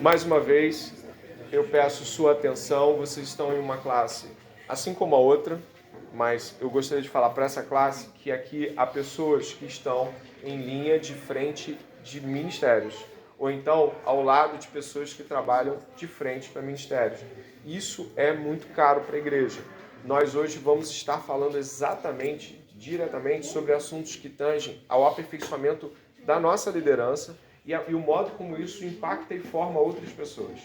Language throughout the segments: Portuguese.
Mais uma vez, eu peço sua atenção. Vocês estão em uma classe, assim como a outra, mas eu gostaria de falar para essa classe que aqui há pessoas que estão em linha de frente de ministérios, ou então ao lado de pessoas que trabalham de frente para ministérios. Isso é muito caro para a igreja. Nós hoje vamos estar falando diretamente sobre assuntos que tangem ao aperfeiçoamento da nossa liderança e o modo como isso impacta e forma outras pessoas.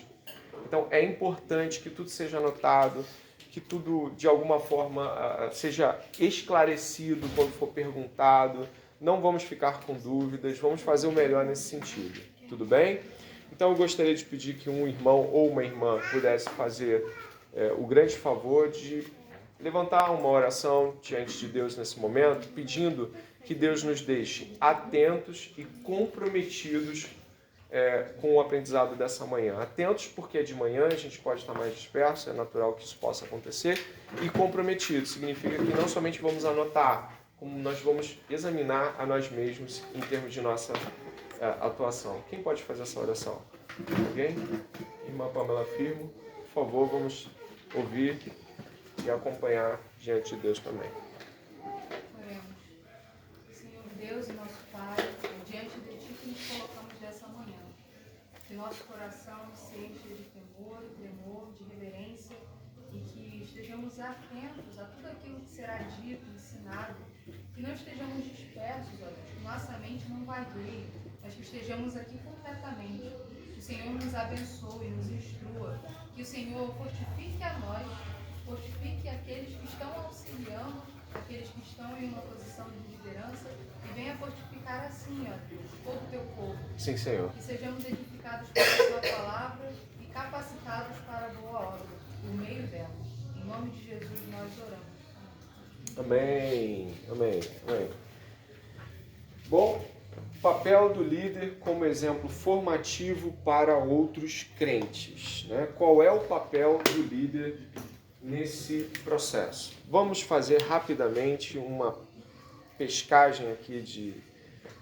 Então é importante que tudo seja anotado, que tudo de alguma forma seja esclarecido quando for perguntado. Não vamos ficar com dúvidas, vamos fazer o melhor nesse sentido. Tudo bem? Então eu gostaria de pedir que um irmão ou uma irmã pudesse fazer o grande favor de levantar uma oração diante de Deus nesse momento, pedindo que Deus nos deixe atentos e comprometidos com o aprendizado dessa manhã. Atentos porque de manhã a gente pode estar mais disperso, é natural que isso possa acontecer, e comprometidos significa que não somente vamos anotar, como nós vamos examinar a nós mesmos em termos de nossa atuação. Quem pode fazer essa oração? Alguém? Irmã Pamela Firmo, por favor, vamos ouvir e acompanhar diante de Deus também. Oremos. Senhor Deus e nosso Pai, diante de Ti que nos colocamos dessa manhã, que nosso coração se enche de temor e tremor, de reverência, e que estejamos atentos a tudo aquilo que será dito, ensinado, que não estejamos dispersos, ó Deus, que nossa mente não vagueie, mas que estejamos aqui completamente. Que o Senhor nos abençoe, nos instrua, que o Senhor fortifique a nós, fortifique aqueles que estão auxiliando, aqueles que estão em uma posição de liderança, e venha fortificar assim, ó Deus, todo o teu povo. Sim, Senhor. Que sejamos edificados pela tua palavra e capacitados para a boa obra, por meio dela. Em nome de Jesus nós oramos. Amém. Amém. Amém. Bom, papel do líder como exemplo formativo para outros crentes, né? Qual é o papel do líder nesse processo? Vamos fazer rapidamente uma pescagem aqui de...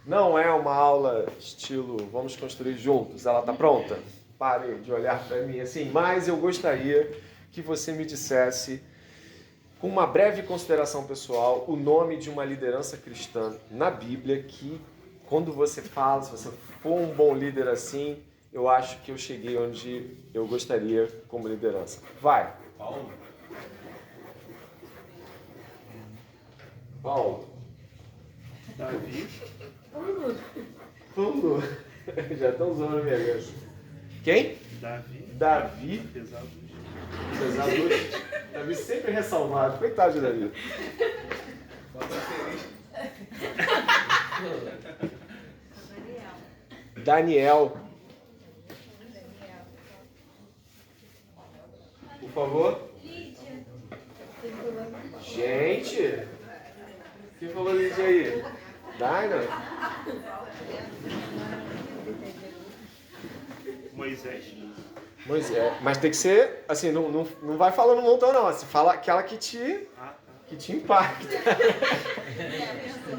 Não é uma aula estilo vamos construir juntos, ela está pronta? Pare de olhar para mim assim, mas eu gostaria que você me dissesse, com uma breve consideração pessoal, o nome de uma liderança cristã na Bíblia que, quando você fala, se você for um bom líder assim, eu acho que eu cheguei onde eu gostaria como liderança. Vai! Paulo. Davi. Paulo. Já estão zoando minha cabeça. Quem? Davi. Pesados. Davi sempre ressalvado. Coitado de Davi. Daniel. Por favor. Gente. Quem falou Lídia aí? Daina? Moisés. Mas tem que ser, assim, não vai falando um montão não, você fala aquela que te impacta.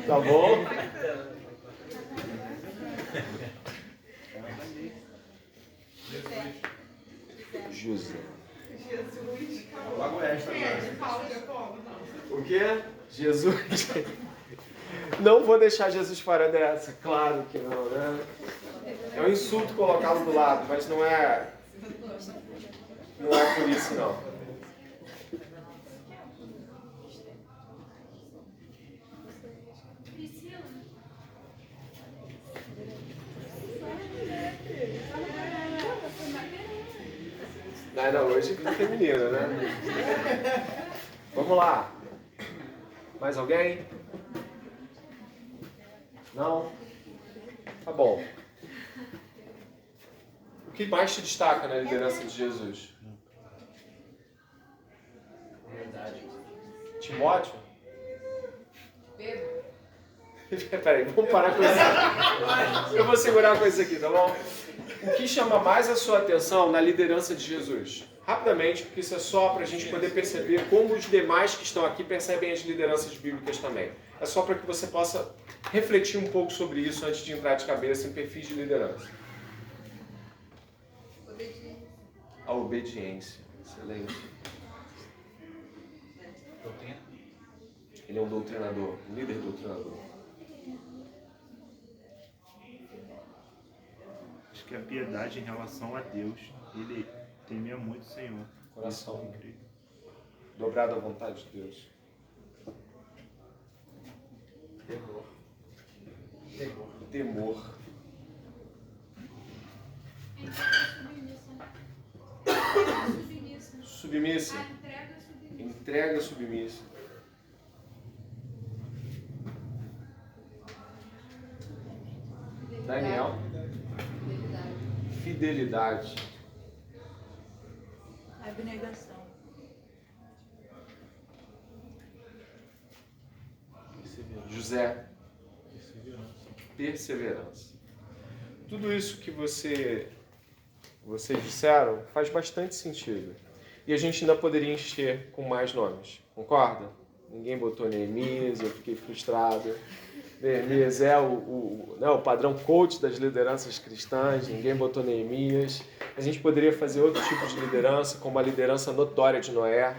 Tá bom? José. Logo esta O quê? Jesus. Não vou deixar Jesus fora dessa, claro que não, né? É um insulto colocá-lo do lado, mas não é por isso não. Ainda hoje é feminino, né? Vamos lá. Mais alguém? Não? Tá bom. O que mais te destaca na liderança de Jesus? Verdade. Timóteo? Pedro. Peraí, vamos parar com isso. Eu vou segurar com isso aqui, tá bom? O que chama mais a sua atenção na liderança de Jesus? Rapidamente, porque isso é só para a gente poder perceber como os demais que estão aqui percebem as lideranças bíblicas também. É só para que você possa refletir um pouco sobre isso antes de entrar de cabeça em perfis de liderança. O a obediência. Excelente. Ele é um doutrinador, um líder doutrinador. Acho que a piedade em relação a Deus, ele temia muito o Senhor. Coração. Isso é incrível. Dobrado à vontade de Deus. Temor. Temor. Temor. Submissa. Entrega submissa. Daniel. Fidelidade. Abnegação. José. Perseverança. Tudo isso que vocês disseram faz bastante sentido. E a gente ainda poderia encher com mais nomes. Concorda? Ninguém botou Neemias, eu fiquei frustrado. Neemias é o padrão coach das lideranças cristãs, ninguém botou Neemias. A gente poderia fazer outro tipo de liderança, como a liderança notória de Noé,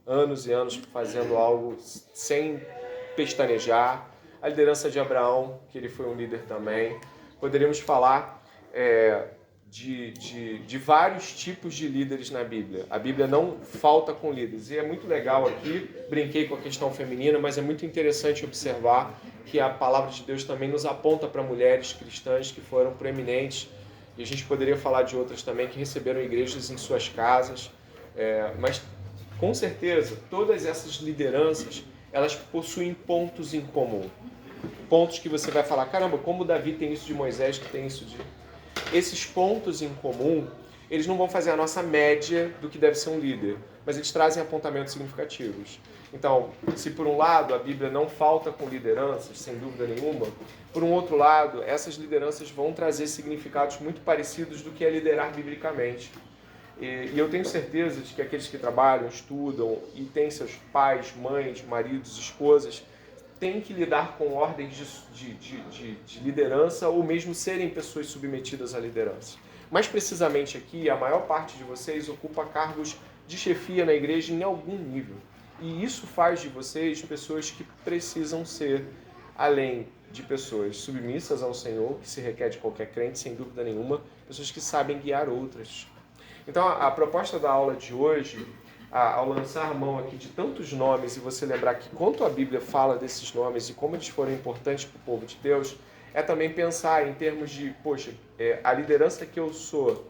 anos e anos fazendo algo sem pestanejar. A liderança de Abraão, que ele foi um líder também. Poderíamos falar de vários tipos de líderes na Bíblia. A Bíblia não falta com líderes. E é muito legal aqui, brinquei com a questão feminina, mas é muito interessante observar que a palavra de Deus também nos aponta para mulheres cristãs que foram proeminentes. E a gente poderia falar de outras também que receberam igrejas em suas casas. Mas, com certeza, todas essas lideranças, elas possuem pontos em comum. Pontos que você vai falar, caramba, como Davi tem isso de Moisés, que tem isso de... Esses pontos em comum, eles não vão fazer a nossa média do que deve ser um líder, mas eles trazem apontamentos significativos. Então, se por um lado a Bíblia não falta com lideranças, sem dúvida nenhuma, por um outro lado, essas lideranças vão trazer significados muito parecidos do que é liderar biblicamente. E eu tenho certeza de que aqueles que trabalham, estudam e têm seus pais, mães, maridos, esposas, têm que lidar com ordens de liderança ou mesmo serem pessoas submetidas à liderança. Mais precisamente aqui, a maior parte de vocês ocupa cargos de chefia na igreja em algum nível. E isso faz de vocês pessoas que precisam ser, além de pessoas submissas ao Senhor, que se requer de qualquer crente, sem dúvida nenhuma, pessoas que sabem guiar outras. Então, a proposta da aula de hoje, ao lançar a mão aqui de tantos nomes e você lembrar que quanto a Bíblia fala desses nomes e como eles foram importantes para o povo de Deus, é também pensar em termos de, poxa, a liderança que eu sou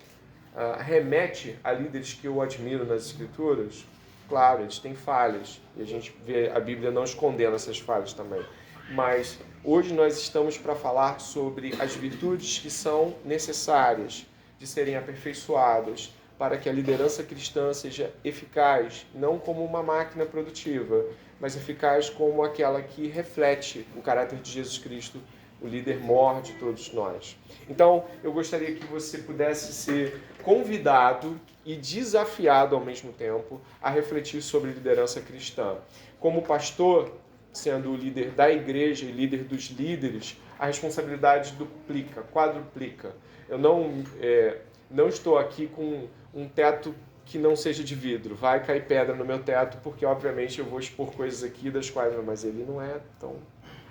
remete a líderes que eu admiro nas Escrituras? Claro, eles têm falhas e a gente vê a Bíblia não escondendo essas falhas também. Mas hoje nós estamos para falar sobre as virtudes que são necessárias de serem aperfeiçoadas para que a liderança cristã seja eficaz, não como uma máquina produtiva, mas eficaz como aquela que reflete o caráter de Jesus Cristo, o líder maior de todos nós. Então, eu gostaria que você pudesse ser convidado e desafiado ao mesmo tempo a refletir sobre liderança cristã. Como pastor, sendo o líder da igreja e líder dos líderes, a responsabilidade duplica, quadruplica. Eu não estou aqui com um teto que não seja de vidro. Vai cair pedra no meu teto, porque obviamente eu vou expor coisas aqui das quais, mas ele não é tão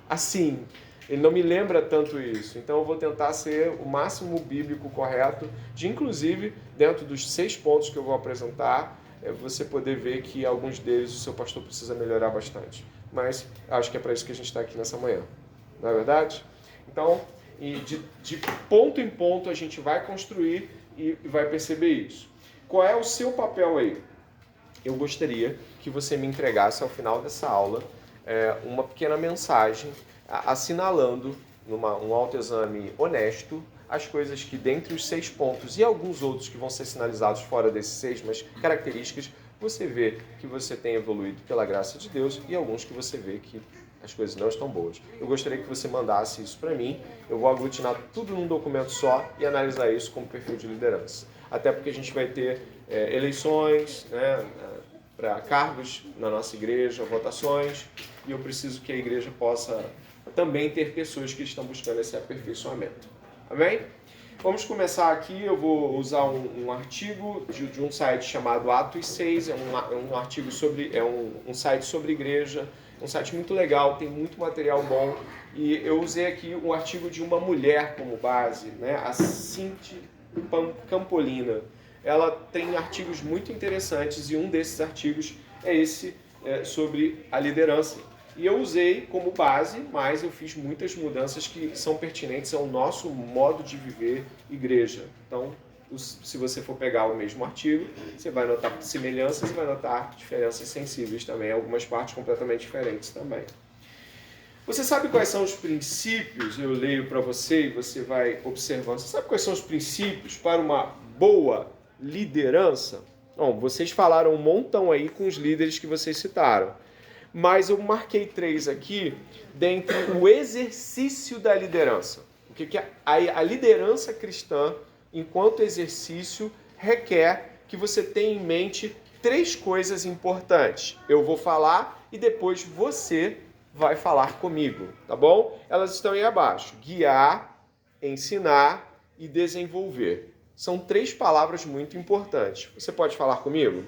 assim. Ele não me lembra tanto isso. Então eu vou tentar ser o máximo bíblico correto, de inclusive, dentro dos 6 pontos que eu vou apresentar, você poder ver que alguns deles o seu pastor precisa melhorar bastante. Mas acho que é para isso que a gente está aqui nessa manhã. Não é verdade? Então, de ponto em ponto a gente vai construir e vai perceber isso. Qual é o seu papel aí? Eu gostaria que você me entregasse ao final dessa aula uma pequena mensagem assinalando, um autoexame honesto, as coisas que dentre os 6 pontos e alguns outros que vão ser sinalizados fora desses 6, mas características, você vê que você tem evoluído pela graça de Deus e alguns que você vê que as coisas não estão boas. Eu gostaria que você mandasse isso para mim, eu vou aglutinar tudo num documento só e analisar isso como perfil de liderança. Até porque a gente vai ter eleições, né, para cargos na nossa igreja, votações, e eu preciso que a igreja possa também ter pessoas que estão buscando esse aperfeiçoamento. Amém? Vamos começar aqui, eu vou usar um artigo de um site chamado Atos 6, é um artigo sobre, um site sobre igreja, um site muito legal, tem muito material bom, e eu usei aqui um artigo de uma mulher como base, né, a Cinti Campolina. Ela tem artigos muito interessantes, e um desses artigos é esse sobre a liderança. E eu usei como base, mas eu fiz muitas mudanças que são pertinentes ao nosso modo de viver igreja. Então, se você for pegar o mesmo artigo, você vai notar semelhanças e vai notar diferenças sensíveis também, algumas partes completamente diferentes também. Você sabe quais são os princípios? Eu leio para você e você vai observando. Você sabe quais são os princípios para uma boa liderança? Bom, vocês falaram um montão aí com os líderes que vocês citaram. Mas eu marquei 3 aqui dentro do exercício da liderança. O que a liderança cristã, enquanto exercício, requer que você tenha em mente 3 coisas importantes. Eu vou falar e depois você vai falar comigo, tá bom? Elas estão aí abaixo. Guiar, ensinar e desenvolver. São 3 palavras muito importantes. Você pode falar comigo?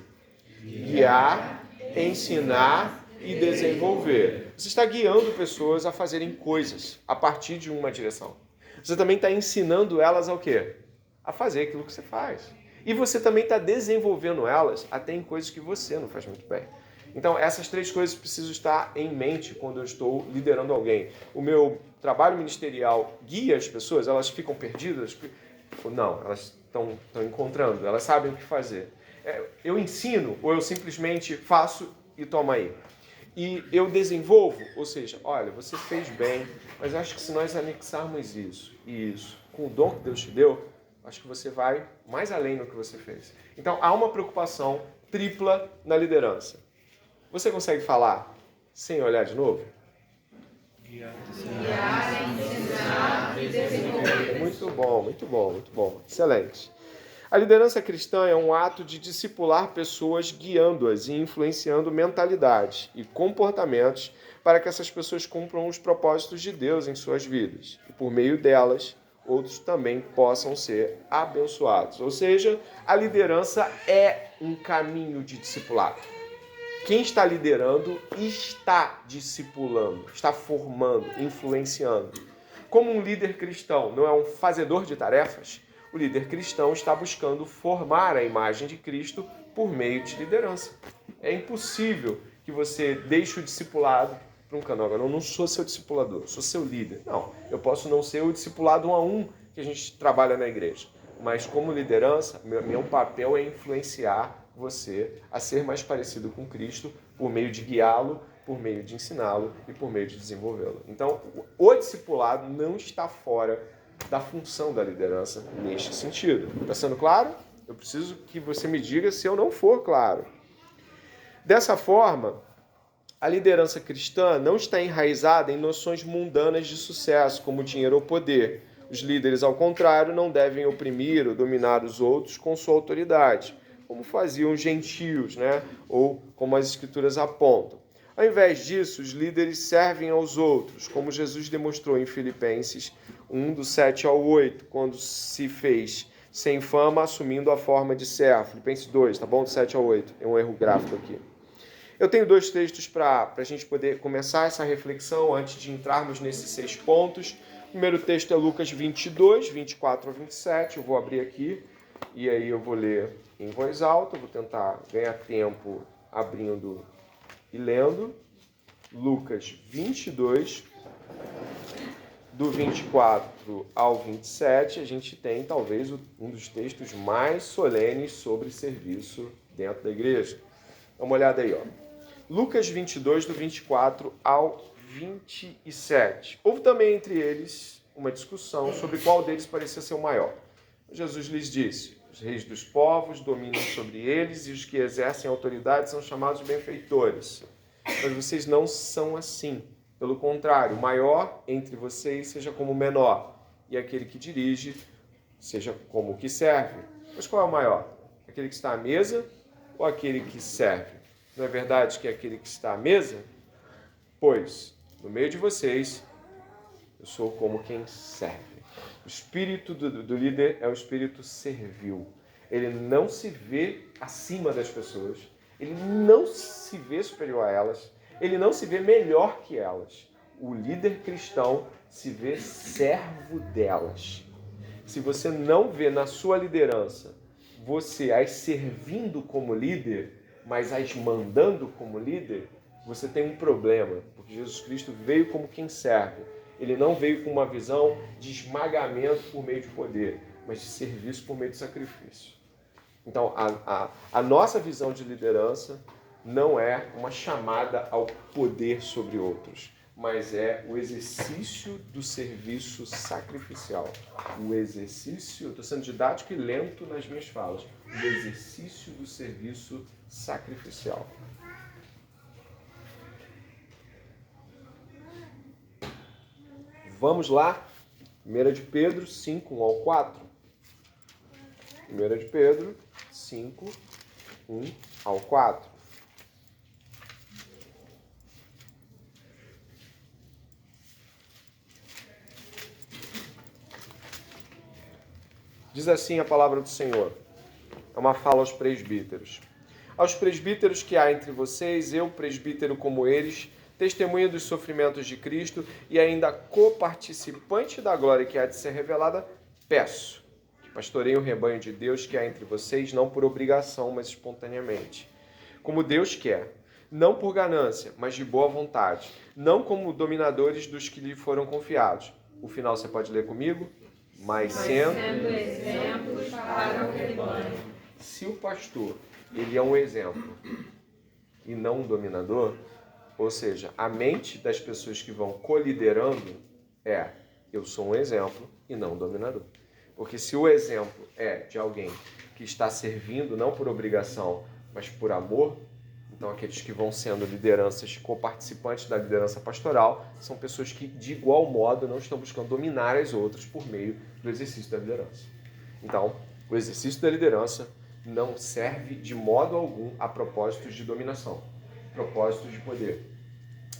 Guiar, ensinar e desenvolver. Você está guiando pessoas a fazerem coisas a partir de uma direção. Você também está ensinando elas ao quê? A fazer aquilo que você faz. E você também está desenvolvendo elas até em coisas que você não faz muito bem. Então, essas 3 coisas precisam estar em mente quando eu estou liderando alguém. O meu trabalho ministerial guia as pessoas, elas ficam perdidas? Não, elas estão encontrando, elas sabem o que fazer. Eu ensino ou eu simplesmente faço e toma aí? E eu desenvolvo, ou seja, olha, você fez bem, mas acho que se nós anexarmos isso e isso com o dom que Deus te deu, acho que você vai mais além do que você fez. Então, há uma preocupação tripla na liderança. Você consegue falar sem olhar de novo? Guiar, ensinar e desenvolver. Muito bom, muito bom, muito bom. Excelente. A liderança cristã é um ato de discipular pessoas, guiando-as e influenciando mentalidades e comportamentos para que essas pessoas cumpram os propósitos de Deus em suas vidas. E por meio delas, outros também possam ser abençoados. Ou seja, a liderança é um caminho de discipulado. Quem está liderando está discipulando, está formando, influenciando. Como um líder cristão não é um fazedor de tarefas, o líder cristão está buscando formar a imagem de Cristo por meio de liderança. É impossível que você deixe o discipulado para um canal. Eu não sou seu discipulador, sou seu líder. Não, eu posso não ser o discipulado 1 a 1 que a gente trabalha na igreja. Mas como liderança, meu papel é influenciar você a ser mais parecido com Cristo por meio de guiá-lo, por meio de ensiná-lo e por meio de desenvolvê-lo. Então, o discipulado não está fora da função da liderança neste sentido. Está sendo claro? Eu preciso que você me diga se eu não for claro. Dessa forma, a liderança cristã não está enraizada em noções mundanas de sucesso, como dinheiro ou poder. Os líderes, ao contrário, não devem oprimir ou dominar os outros com sua autoridade, como faziam os gentios, né? Ou como as escrituras apontam. Ao invés disso, os líderes servem aos outros, como Jesus demonstrou em Filipenses 1, do 7 ao 8, quando se fez sem fama, assumindo a forma de servo. Filipenses 2, tá bom? Do 7 ao 8. É um erro gráfico aqui. Eu tenho 2 textos para a gente poder começar essa reflexão antes de entrarmos nesses 6 pontos. O primeiro texto é Lucas 22, 24 a 27. Eu vou abrir aqui e aí eu vou ler em voz alta. Eu vou tentar ganhar tempo abrindo e lendo. Lucas 22, do 24 ao 27, a gente tem talvez um dos textos mais solenes sobre serviço dentro da igreja. Dá uma olhada aí, ó. Lucas 22, do 24 ao 27. Houve também entre eles uma discussão sobre qual deles parecia ser o maior. Jesus lhes disse: os reis dos povos dominam sobre eles e os que exercem autoridade são chamados benfeitores. Mas vocês não são assim. Pelo contrário, o maior entre vocês seja como o menor, e aquele que dirige seja como o que serve. Mas qual é o maior? Aquele que está à mesa ou aquele que serve? Não é verdade que é aquele que está à mesa? Pois, no meio de vocês, eu sou como quem serve. espírito do líder é um espírito servil. Ele não se vê acima das pessoas, ele não se vê superior a elas, ele não se vê melhor que elas. O líder cristão se vê servo delas. Se você não vê na sua liderança você as servindo como líder, mas as mandando como líder, você tem um problema, porque Jesus Cristo veio como quem serve. Ele não veio com uma visão de esmagamento por meio de poder, mas de serviço por meio de sacrifício. Então, a nossa visão de liderança não é uma chamada ao poder sobre outros, mas é o exercício do serviço sacrificial. O exercício, estou sendo didático e lento nas minhas falas, o exercício do serviço sacrificial. Vamos lá, 1 de Pedro 5, 1 ao 4. 1 de Pedro 5, 1 ao 4. Diz assim a palavra do Senhor. É uma fala aos presbíteros. Aos presbíteros que há entre vocês, eu, presbítero como eles, testemunha dos sofrimentos de Cristo e ainda coparticipante da glória que há de ser revelada, peço que pastoreiem o rebanho de Deus que há entre vocês, não por obrigação, mas espontaneamente, como Deus quer, não por ganância, mas de boa vontade, não como dominadores dos que lhe foram confiados. O final você pode ler comigo? Mas sendo exemplos para o rebanho. Se o pastor, ele é um exemplo e não um dominador, ou seja, a mente das pessoas que vão coliderando é: eu sou um exemplo e não um dominador. Porque se o exemplo é de alguém que está servindo não por obrigação, mas por amor, então aqueles que vão sendo lideranças, coparticipantes da liderança pastoral, são pessoas que de igual modo não estão buscando dominar as outras por meio do exercício da liderança. Então, o exercício da liderança não serve de modo algum a propósitos de dominação, propósitos de poder.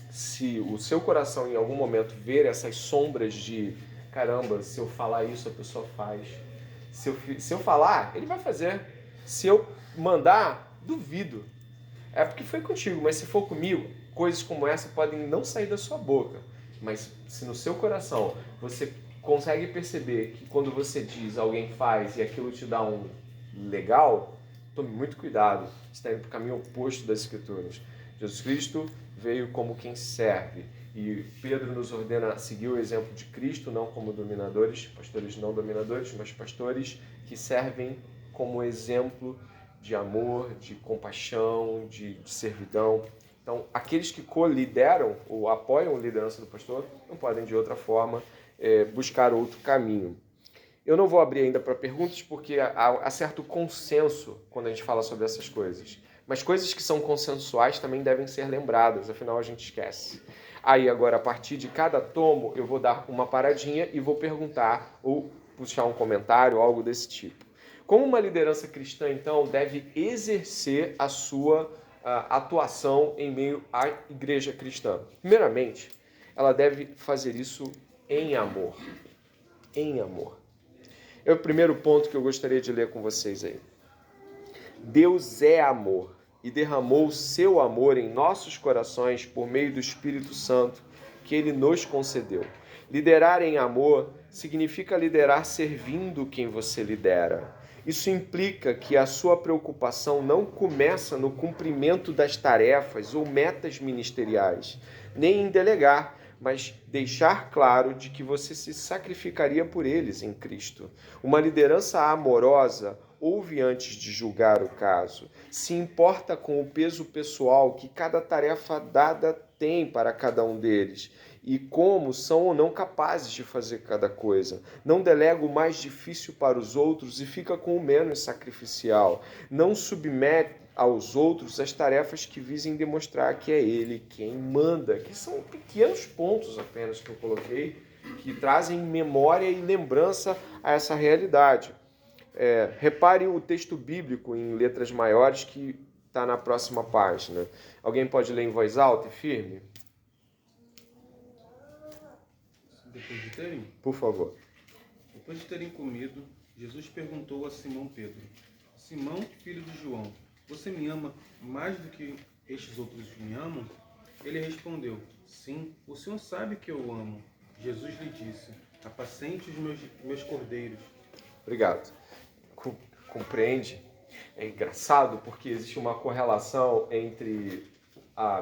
Se o seu coração em algum momento ver essas sombras de caramba, se eu falar isso a pessoa faz, se eu falar, ele vai fazer, se eu mandar, duvido. É porque foi contigo, mas se for comigo, coisas como essa podem não sair da sua boca. Mas se no seu coração você consegue perceber que quando você diz, alguém faz e aquilo te dá um legal, tome muito cuidado, você está indo para o caminho oposto das Escrituras. Jesus Cristo veio como quem serve e Pedro nos ordena seguir o exemplo de Cristo, não como dominadores, pastores não dominadores, mas pastores que servem como exemplo de amor, de compaixão, de servidão. Então, aqueles que co-lideram ou apoiam a liderança do pastor não podem, de outra forma, buscar outro caminho. Eu não vou abrir ainda para perguntas, porque há certo consenso quando a gente fala sobre essas coisas. Mas coisas que são consensuais também devem ser lembradas, afinal a gente esquece. Aí, agora, a partir de cada tomo, eu vou dar uma paradinha e vou perguntar ou puxar um comentário, algo desse tipo. Como uma liderança cristã, então, deve exercer a sua atuação em meio à igreja cristã? Primeiramente, ela deve fazer isso em amor. Em amor. É o primeiro ponto que eu gostaria de ler com vocês aí. Deus é amor e derramou o seu amor em nossos corações por meio do Espírito Santo que Ele nos concedeu. Liderar em amor significa liderar servindo quem você lidera. Isso implica que a sua preocupação não começa no cumprimento das tarefas ou metas ministeriais, nem em delegar, mas deixar claro de que você se sacrificaria por eles em Cristo. Uma liderança amorosa ouve antes de julgar o caso, se importa com o peso pessoal que cada tarefa dada tem para cada um deles e como são ou não capazes de fazer cada coisa. Não delega o mais difícil para os outros e fica com o menos sacrificial. Não submete aos outros as tarefas que visem demonstrar que é ele quem manda, que são pequenos pontos apenas que eu coloquei, que trazem memória e lembrança a essa realidade. Repare o texto bíblico em letras maiores que está na próxima página. Alguém pode ler em voz alta e firme? Depois de terem? Por favor. Depois de terem comido, Jesus perguntou a Simão Pedro: Simão, filho de João, você me ama mais do que estes outros me amam? Ele respondeu: Sim, o Senhor sabe que eu amo. Jesus lhe disse: Apacente os meus cordeiros. Obrigado. Compreende? É engraçado porque existe uma correlação entre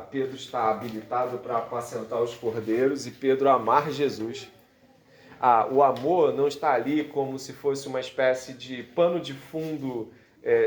Pedro estar habilitado para apacentar os cordeiros e Pedro amar Jesus. O amor não está ali como se fosse uma espécie de pano de fundo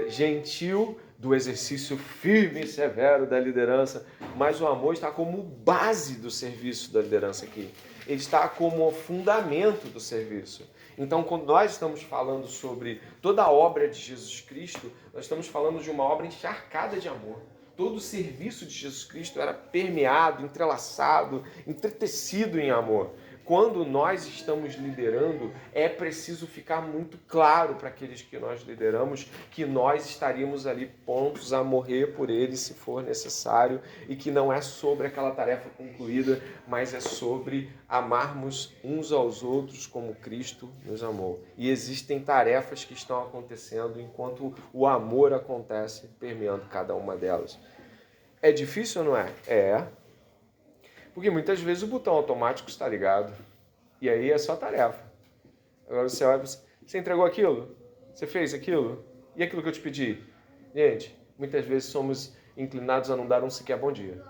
gentil do exercício firme e severo da liderança, mas o amor está como base do serviço da liderança aqui. Ele está como fundamento do serviço. Então, quando nós estamos falando sobre toda a obra de Jesus Cristo, nós estamos falando de uma obra encharcada de amor. Todo o serviço de Jesus Cristo era permeado, entrelaçado, entretecido em amor. Quando nós estamos liderando, é preciso ficar muito claro para aqueles que nós lideramos que nós estaríamos ali prontos a morrer por eles se for necessário e que não é sobre aquela tarefa concluída, mas é sobre amarmos uns aos outros como Cristo nos amou. E existem tarefas que estão acontecendo enquanto o amor acontece, permeando cada uma delas. É difícil ou não é? É. Porque muitas vezes o botão automático está ligado. E aí é só tarefa. Agora você olha, você entregou aquilo? Você fez aquilo? E aquilo que eu te pedi? Gente, muitas vezes somos inclinados a não dar um sequer bom dia.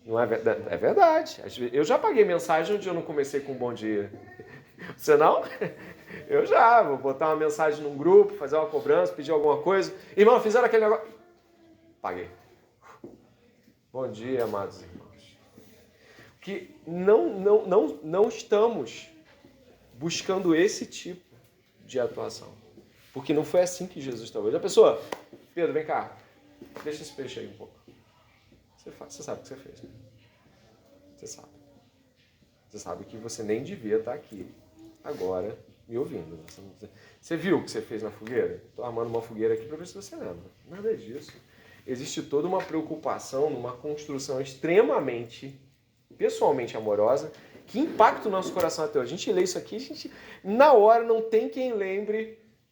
Não é verdade? É verdade. Eu já paguei mensagem onde eu não comecei com um bom dia. Você não? Eu já. Vou botar uma mensagem num grupo, fazer uma cobrança, pedir alguma coisa. Irmão, fizeram aquele negócio. Paguei. Bom dia, amados irmãos. Que não estamos buscando esse tipo de atuação. Porque não foi assim que Jesus estava. A pessoa, Pedro, vem cá, deixa esse peixe aí um pouco. Você sabe o que você fez. Né? Você sabe. Você sabe que você nem devia estar aqui agora me ouvindo. Você viu o que você fez na fogueira? Estou armando uma fogueira aqui para ver se você lembra. Nada disso. Existe toda uma preocupação numa construção extremamente, pessoalmente amorosa, que impacta o nosso coração até hoje. A gente lê isso aqui, a gente, na hora, não tem quem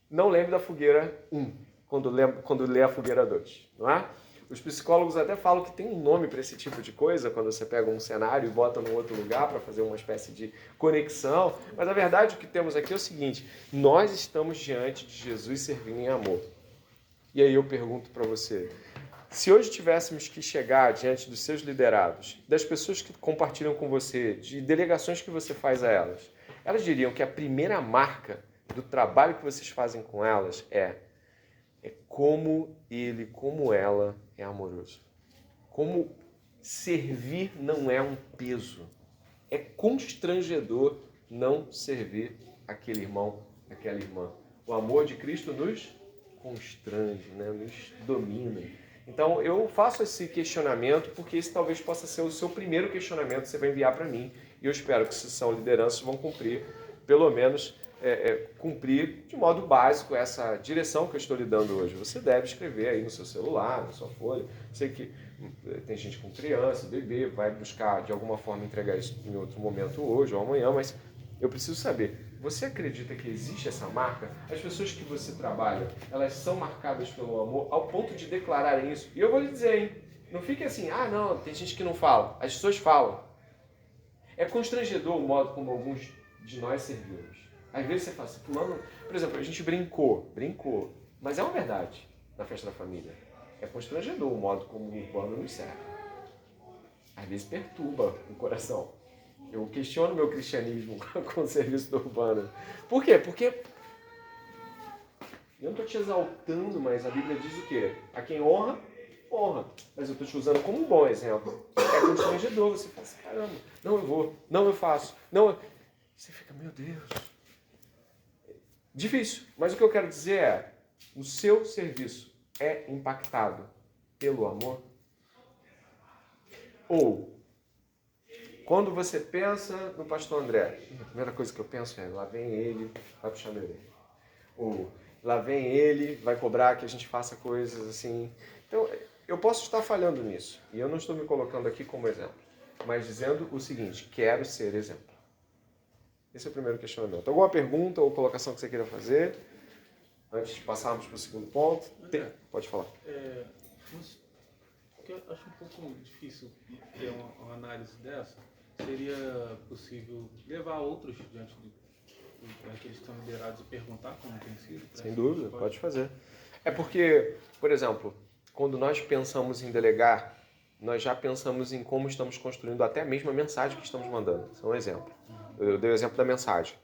não lembre da fogueira 1, quando lê a fogueira 2, não é? Os psicólogos até falam que tem um nome para esse tipo de coisa, quando você pega um cenário e bota num outro lugar para fazer uma espécie de conexão. Mas a verdade, o que temos aqui é o seguinte: nós estamos diante de Jesus servindo em amor. E aí eu pergunto para você, se hoje tivéssemos que chegar diante dos seus liderados, das pessoas que compartilham com você, de delegações que você faz a elas, elas diriam que a primeira marca do trabalho que vocês fazem com elas é como ele, como ela é amoroso. Como servir não é um peso. É constrangedor não servir aquele irmão, aquela irmã. O amor de Cristo nos constrange, né? Nos domina. Então, eu faço esse questionamento porque esse talvez possa ser o seu primeiro questionamento que você vai enviar para mim. E eu espero que, se são lideranças, vão cumprir, pelo menos, cumprir de modo básico essa direção que eu estou lhe dando hoje. Você deve escrever aí no seu celular, na sua folha. Sei que tem gente com criança, bebê, vai buscar de alguma forma entregar isso em outro momento hoje ou amanhã, mas eu preciso saber, você acredita que existe essa marca? As pessoas que você trabalha, elas são marcadas pelo amor ao ponto de declararem isso? E eu vou lhe dizer, hein? Não fique assim, não, tem gente que não fala. As pessoas falam. É constrangedor o modo como alguns de nós servimos. Às vezes você fala assim, fulano, por exemplo, a gente brincou, mas é uma verdade na festa da família. É constrangedor o modo como o urbano nos serve. Às vezes perturba o coração. Eu questiono meu cristianismo com o serviço do urbano. Por quê? Porque eu não estou te exaltando, mas a Bíblia diz o quê? A quem honra, honra. Mas eu estou te usando como um bom exemplo. É constrangedor, você fala assim, caramba, não eu vou, não eu faço, não eu... Você fica, meu Deus. Difícil, mas o que eu quero dizer é, o seu serviço é impactado pelo amor? Ou, quando você pensa no pastor André, a primeira coisa que eu penso é, lá vem ele, vai puxar meu orelha. Ou, lá vem ele, vai cobrar que a gente faça coisas assim. Então, eu posso estar falhando nisso, e eu não estou me colocando aqui como exemplo, mas dizendo o seguinte, quero ser exemplo. Esse é o primeiro questionamento. Alguma pergunta ou colocação que você queira fazer? Antes de passarmos para o segundo ponto? Pode falar. Mas o que eu acho um pouco difícil ter uma análise dessa, seria possível levar outros diante daqueles que estão liderados e perguntar como tem sido? Sem dúvida, pode fazer. É porque, por exemplo, quando nós pensamos em delegar, nós já pensamos em como estamos construindo até mesmo a mensagem que estamos mandando. Isso é um exemplo. Eu dei o exemplo da mensagem.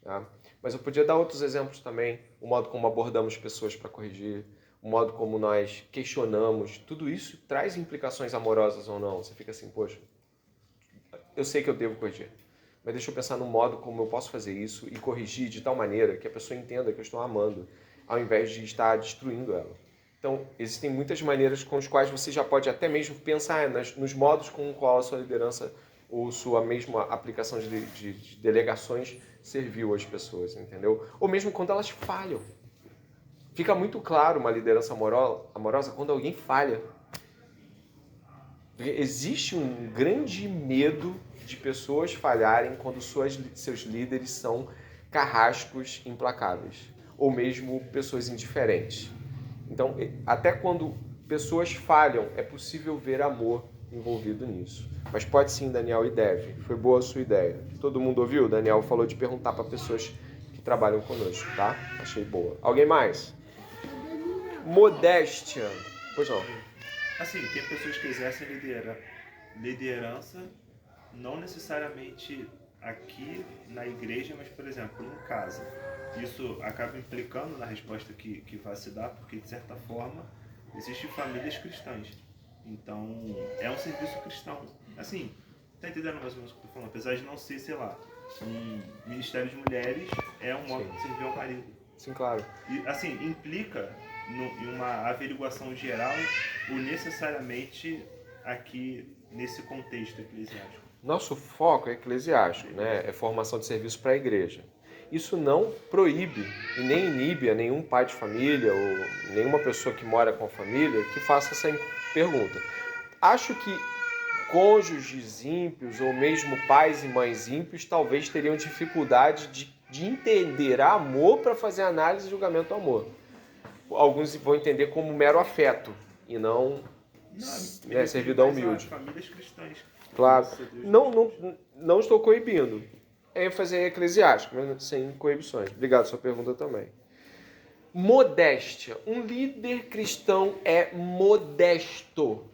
Tá? Mas eu podia dar outros exemplos também. O modo como abordamos pessoas para corrigir, o modo como nós questionamos. Tudo isso traz implicações amorosas ou não. Você fica assim, poxa, eu sei que eu devo corrigir. Mas deixa eu pensar no modo como eu posso fazer isso e corrigir de tal maneira que a pessoa entenda que eu estou amando, ao invés de estar destruindo ela. Então, existem muitas maneiras com as quais você já pode até mesmo pensar nos modos com os quais a sua liderança ou sua mesma aplicação de delegações serviu às pessoas, entendeu? Ou mesmo quando elas falham. Fica muito claro uma liderança amorosa quando alguém falha. Existe um grande medo de pessoas falharem quando seus líderes são carrascos implacáveis, ou mesmo pessoas indiferentes. Então, até quando pessoas falham, é possível ver amor envolvido nisso. Mas pode sim, Daniel, e deve. Foi boa a sua ideia. Todo mundo ouviu? Daniel falou de perguntar para pessoas que trabalham conosco, tá? Achei boa. Alguém mais? Modéstia. Pois não. Assim, tem pessoas que exercem liderança, não necessariamente aqui na igreja, mas, por exemplo, em casa. Isso acaba implicando na resposta que vai se dar, porque, de certa forma, existem famílias cristãs. Então, é um serviço cristão. Assim, tá entendendo mais ou menos o que eu tô falando? Apesar de não ser, sei lá, um ministério de mulheres, é um modo de servir ao marido. Sim, claro. E, assim, implica em uma averiguação geral ou necessariamente aqui nesse contexto eclesiástico. Nosso foco é eclesiástico, né? É formação de serviço para a igreja. Isso não proíbe e nem inibe a nenhum pai de família ou nenhuma pessoa que mora com a família que faça essa pergunta. Acho que cônjuges ímpios ou mesmo pais e mães ímpios talvez teriam dificuldade de entender amor para fazer análise e julgamento do amor. Alguns vão entender como mero afeto e não servidão humilde. Famílias cristãs. Claro. Não estou coibindo. ênfase em eclesiástico, mas sem coibições. Obrigado, sua pergunta também. Modéstia. Um líder cristão é modesto.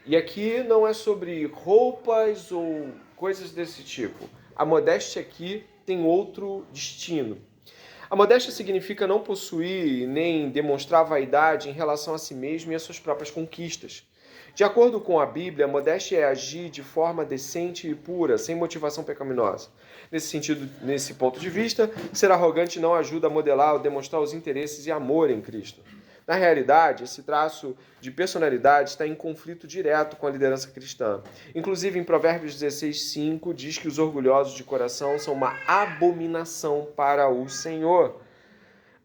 E aqui não é sobre roupas ou coisas desse tipo. A modéstia aqui tem outro destino. A modéstia significa não possuir nem demonstrar vaidade em relação a si mesmo e às suas próprias conquistas. De acordo com a Bíblia, a modéstia é agir de forma decente e pura, sem motivação pecaminosa. Nesse sentido, nesse ponto de vista, ser arrogante não ajuda a modelar ou demonstrar os interesses e amor em Cristo. Na realidade, esse traço de personalidade está em conflito direto com a liderança cristã. Inclusive, em Provérbios 16:5, diz que os orgulhosos de coração são uma abominação para o Senhor.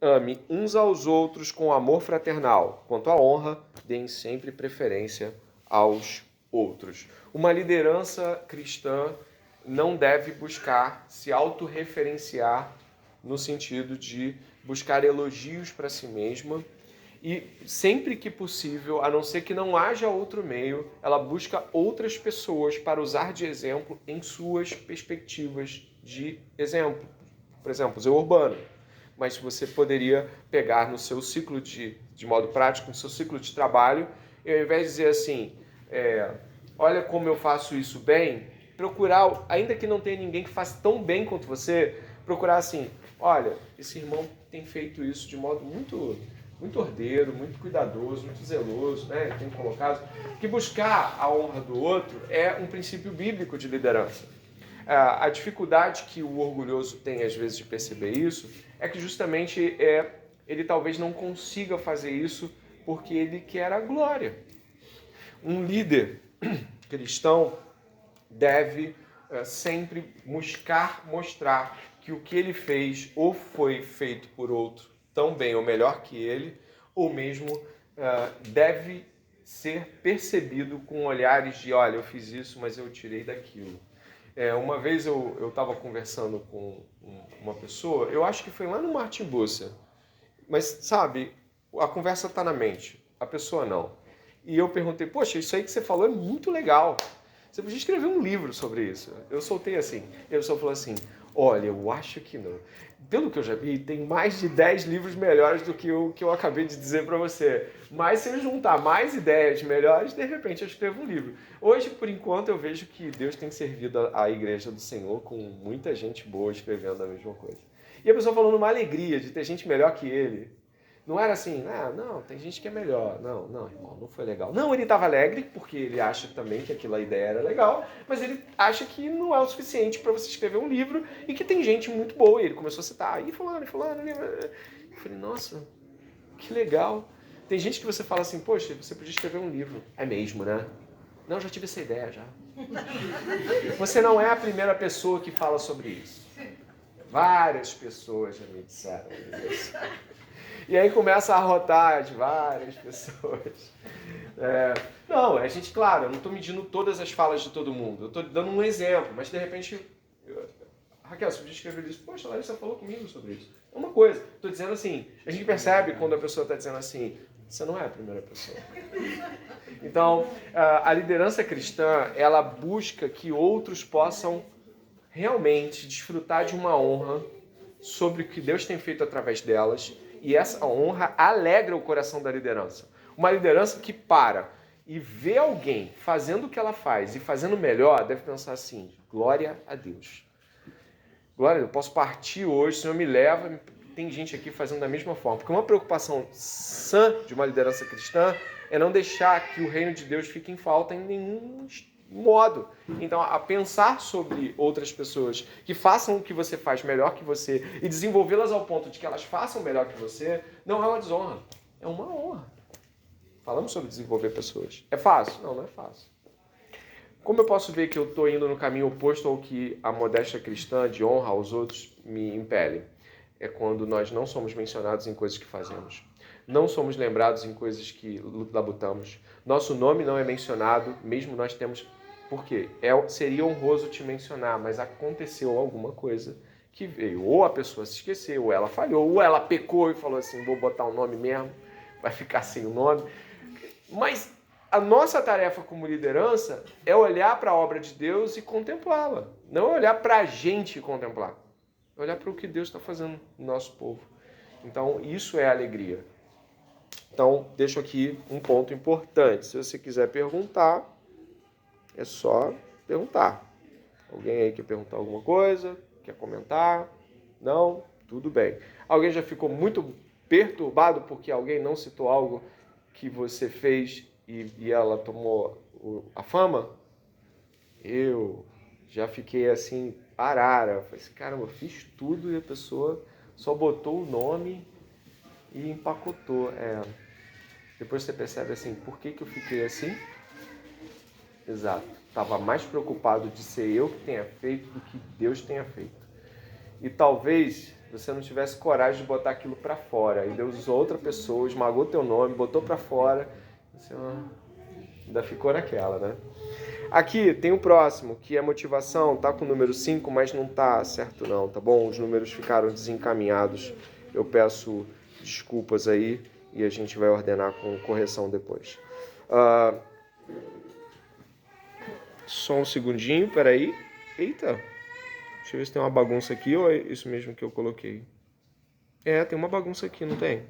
Ame uns aos outros com amor fraternal. Quanto à honra, deem sempre preferência aos outros. Uma liderança cristã não deve buscar se autorreferenciar no sentido de buscar elogios para si mesma e, sempre que possível, a não ser que não haja outro meio, ela busca outras pessoas para usar de exemplo em suas perspectivas de exemplo. Por exemplo, Zé Urbano. Mas você poderia pegar no seu ciclo de modo prático, no seu ciclo de trabalho, e ao invés de dizer assim, olha como eu faço isso bem, procurar, ainda que não tenha ninguém que faça tão bem quanto você, procurar assim, olha, esse irmão tem feito isso de modo muito, muito ordeiro, muito cuidadoso, muito zeloso, né? Tem colocado que buscar a honra do outro é um princípio bíblico de liderança. A dificuldade que o orgulhoso tem, às vezes, de perceber isso, é que justamente ele talvez não consiga fazer isso porque ele quer a glória. Um líder cristão deve sempre buscar mostrar que o que ele fez ou foi feito por outro tão bem ou melhor que ele, ou mesmo deve ser percebido com olhares de, olha, eu fiz isso, mas eu tirei daquilo. Uma vez eu estava conversando com uma pessoa, eu acho que foi lá no Martin Bucer, mas sabe, a conversa está na mente, a pessoa não. E eu perguntei, poxa, isso aí que você falou é muito legal. Você podia escrever um livro sobre isso. Eu soltei assim. E a pessoa falou assim, olha, eu acho que não. Pelo que eu já vi, tem mais de 10 livros melhores do que o que eu acabei de dizer para você. Mas se eu juntar mais ideias melhores, de repente eu escrevo um livro. Hoje, por enquanto, eu vejo que Deus tem servido a igreja do Senhor com muita gente boa escrevendo a mesma coisa. E a pessoa falou numa alegria de ter gente melhor que ele. Não era assim, não, tem gente que é melhor. Não, irmão, não foi legal. Não, ele estava alegre, porque ele acha também que aquela ideia era legal, mas ele acha que não é o suficiente para você escrever um livro e que tem gente muito boa. E ele começou a citar, e fulano. Eu falei, nossa, que legal. Tem gente que você fala assim, poxa, você podia escrever um livro. É mesmo, né? Não, já tive essa ideia, já. Você não é a primeira pessoa que fala sobre isso. Várias pessoas já me disseram isso. E aí começa a rotar de várias pessoas. Não, a gente, claro, eu não estou medindo todas as falas de todo mundo. Eu estou dando um exemplo, mas de repente... Raquel, você podia escrever isso. Poxa, Larissa falou comigo sobre isso. É uma coisa. Estou dizendo assim, a gente percebe quando a pessoa está dizendo assim, você não é a primeira pessoa. Então, a liderança cristã, ela busca que outros possam realmente desfrutar de uma honra sobre o que Deus tem feito através delas. E essa honra alegra o coração da liderança. Uma liderança que para e vê alguém fazendo o que ela faz e fazendo melhor, deve pensar assim, glória a Deus. Glória a Deus, eu posso partir hoje, o Senhor me leva, tem gente aqui fazendo da mesma forma. Porque uma preocupação sã de uma liderança cristã é não deixar que o reino de Deus fique em falta em nenhum modo. Então, a pensar sobre outras pessoas que façam o que você faz melhor que você e desenvolvê-las ao ponto de que elas façam melhor que você, não é uma desonra, é uma honra. Falamos sobre desenvolver pessoas. É fácil? Não é fácil. Como eu posso ver que eu estou indo no caminho oposto ao que a modéstia cristã de honra aos outros me impele? É quando nós não somos mencionados em coisas que fazemos. Não somos lembrados em coisas que labutamos. Nosso nome não é mencionado, mesmo nós temos... Por quê? Seria honroso te mencionar, mas aconteceu alguma coisa que veio. Ou a pessoa se esqueceu, ou ela falhou, ou ela pecou e falou assim, vou botar o nome mesmo, vai ficar sem o nome. Mas a nossa tarefa como liderança é olhar para a obra de Deus e contemplá-la. Não é olhar para a gente e contemplar. É olhar para o que Deus está fazendo no nosso povo. Então, isso é alegria. Então, deixo aqui um ponto importante. Se você quiser perguntar, é só perguntar. Alguém aí quer perguntar alguma coisa? Quer comentar? Não? Tudo bem. Alguém já ficou muito perturbado porque alguém não citou algo que você fez e ela tomou a fama? Eu já fiquei assim, arara. Falei assim, caramba, eu fiz tudo e a pessoa só botou o nome e empacotou. Depois você percebe assim, por que eu fiquei assim? Exato. Estava mais preocupado de ser eu que tenha feito do que Deus tenha feito. E talvez você não tivesse coragem de botar aquilo para fora. E Deus usou outra pessoa, esmagou teu nome, botou para fora. Você ainda ficou naquela, né? Aqui tem o próximo, que é motivação. Tá com o número 5, mas não tá certo não, tá bom? Os números ficaram desencaminhados. Eu peço desculpas aí. E a gente vai ordenar com correção depois. Só um segundinho, peraí. Eita, deixa eu ver se tem uma bagunça aqui ou é isso mesmo que eu coloquei. Tem uma bagunça aqui, não tem?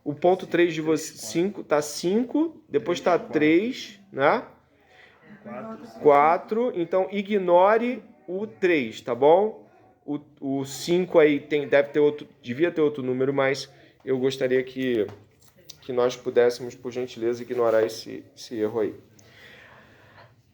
O ponto 3 de você, 5, tá 5, depois tá 3, né? 4, então ignore o 3, tá bom? O 5 aí devia ter outro número, mas eu gostaria que nós pudéssemos, por gentileza, ignorar esse erro aí.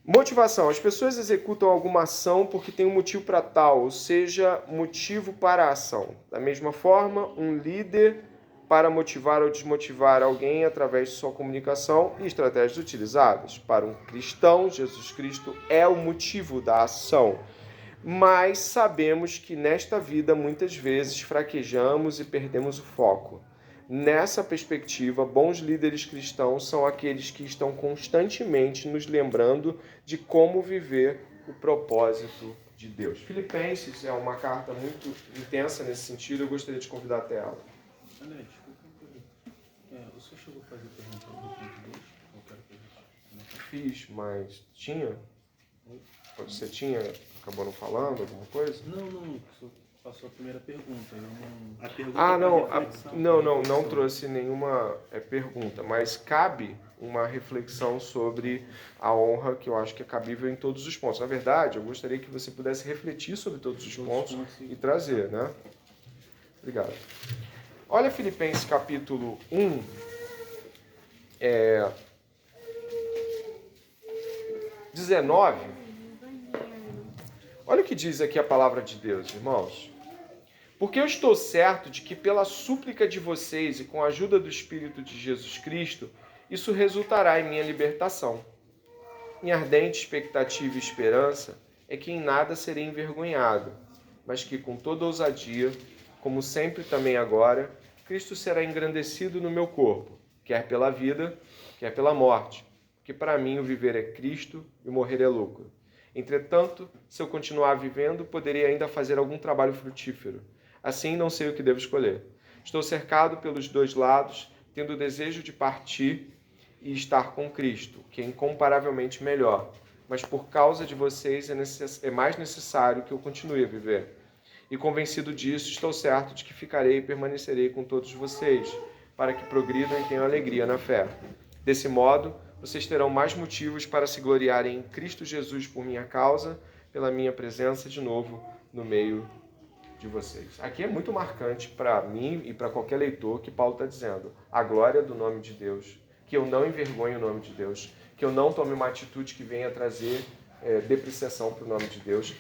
Motivação. As pessoas executam alguma ação porque tem um motivo para tal, ou seja, motivo para a ação. Da mesma forma, um líder para motivar ou desmotivar alguém através de sua comunicação e estratégias utilizadas. Para um cristão, Jesus Cristo é o motivo da ação. Mas sabemos que nesta vida muitas vezes fraquejamos e perdemos o foco. Nessa perspectiva, bons líderes cristãos são aqueles que estão constantemente nos lembrando de como viver o propósito de Deus. Filipenses é uma carta muito intensa nesse sentido, eu gostaria de convidar até ela. André, desculpa o senhor chegou a fazer pergunta do ponto 2? Eu quero que Fiz, mas tinha? Você tinha? Acabou não falando alguma coisa? Não, o senhor passou a primeira pergunta. Eu não... A pergunta Ah, pra não, reflexão. não trouxe nenhuma pergunta, mas cabe uma reflexão sobre a honra que eu acho que é cabível em todos os pontos. Na verdade, eu gostaria que você pudesse refletir sobre todos os pontos e trazer, né? Obrigado. Olha Filipenses capítulo 1, 19. Olha o que diz aqui a palavra de Deus, irmãos. Porque eu estou certo de que pela súplica de vocês e com a ajuda do Espírito de Jesus Cristo, isso resultará em minha libertação. Minha ardente expectativa e esperança é que em nada serei envergonhado, mas que com toda ousadia, como sempre também agora, Cristo será engrandecido no meu corpo, quer pela vida, quer pela morte, porque para mim o viver é Cristo e o morrer é lucro. Entretanto, se eu continuar vivendo, poderei ainda fazer algum trabalho frutífero. Assim, não sei o que devo escolher. Estou cercado pelos dois lados, tendo o desejo de partir e estar com Cristo, que é incomparavelmente melhor. Mas por causa de vocês é mais necessário que eu continue a viver. E convencido disso, estou certo de que ficarei e permanecerei com todos vocês, para que progridam e tenham alegria na fé. Desse modo, vocês terão mais motivos para se gloriarem em Cristo Jesus por minha causa, pela minha presença de novo no meio de vocês. Aqui é muito marcante para mim e para qualquer leitor que Paulo está dizendo a glória do nome de Deus, que eu não envergonhe o nome de Deus, que eu não tome uma atitude que venha trazer depreciação para o nome de Deus.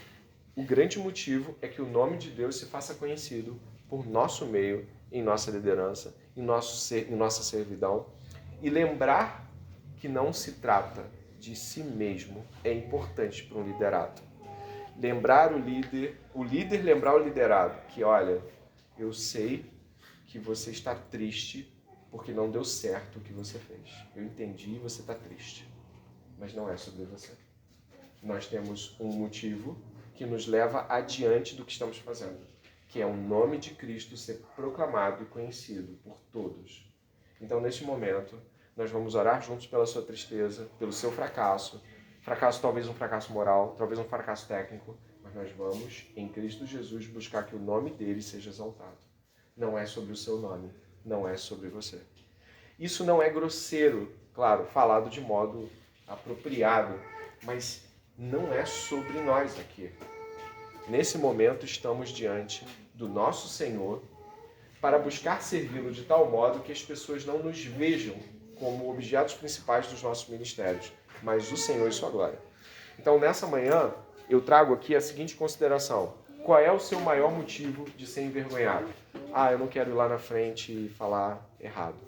O grande motivo é que o nome de Deus se faça conhecido por nosso meio, em nossa liderança, em nossa servidão. E lembrar que não se trata de si mesmo é importante para um liderado. Lembrar o líder lembrar o liderado que, olha, eu sei que você está triste porque não deu certo o que você fez. Eu entendi e você está triste, mas não é sobre você. Nós temos um motivo que nos leva adiante do que estamos fazendo, que é o nome de Cristo ser proclamado e conhecido por todos. Então, neste momento, nós vamos orar juntos pela sua tristeza, pelo seu fracasso, talvez um fracasso moral, talvez um fracasso técnico, mas nós vamos, em Cristo Jesus, buscar que o nome dele seja exaltado. Não é sobre o seu nome, não é sobre você. Isso não é grosseiro, claro, falado de modo apropriado, mas não é sobre nós aqui. Nesse momento, estamos diante do nosso Senhor para buscar servi-lo de tal modo que as pessoas não nos vejam como objetos principais dos nossos ministérios, mas o Senhor e sua glória. Então, nessa manhã, eu trago aqui a seguinte consideração. Qual é o seu maior motivo de ser envergonhado? Eu não quero ir lá na frente e falar errado.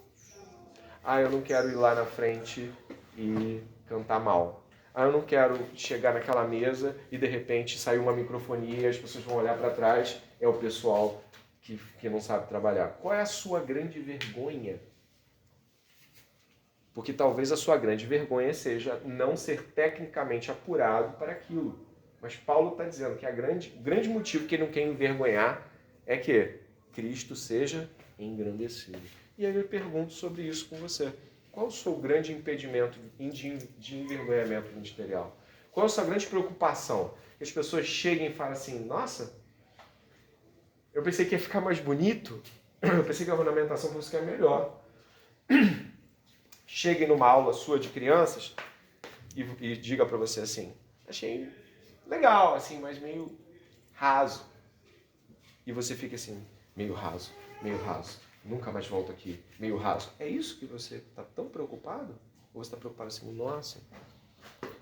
Eu não quero ir lá na frente e cantar mal. Eu não quero chegar naquela mesa e, de repente, sair uma microfonia e as pessoas vão olhar para trás. É o pessoal que não sabe trabalhar. Qual é a sua grande vergonha? Porque talvez a sua grande vergonha seja não ser tecnicamente apurado para aquilo. Mas Paulo está dizendo que o grande motivo que ele não quer envergonhar é que Cristo seja engrandecido. E aí eu pergunto sobre isso com você. Qual o seu grande impedimento de envergonhamento ministerial? Qual a sua grande preocupação? Que as pessoas cheguem e falem assim, nossa, eu pensei que ia ficar mais bonito, eu pensei que a ornamentação fosse ficar melhor. Cheguem numa aula sua de crianças e diga para você assim, achei legal, assim, mas meio raso. E você fica assim, meio raso, nunca mais volto aqui, meio raso. É isso que você está tão preocupado? Ou você está preocupado assim, nossa,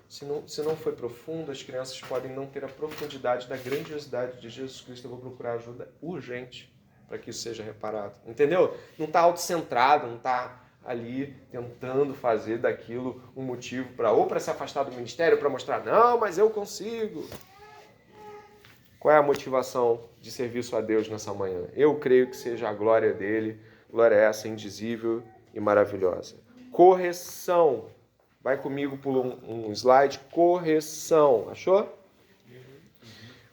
se não foi profundo, as crianças podem não ter a profundidade da grandiosidade de Jesus Cristo, eu vou procurar ajuda urgente para que isso seja reparado. Entendeu? Não está autocentrado, não está ali tentando fazer daquilo um motivo para se afastar do ministério, para mostrar, não, mas eu consigo. Qual é a motivação de serviço a Deus nessa manhã? Eu creio que seja a glória dele, glória essa indizível e maravilhosa. Correção. Vai comigo por um slide. Correção. Achou?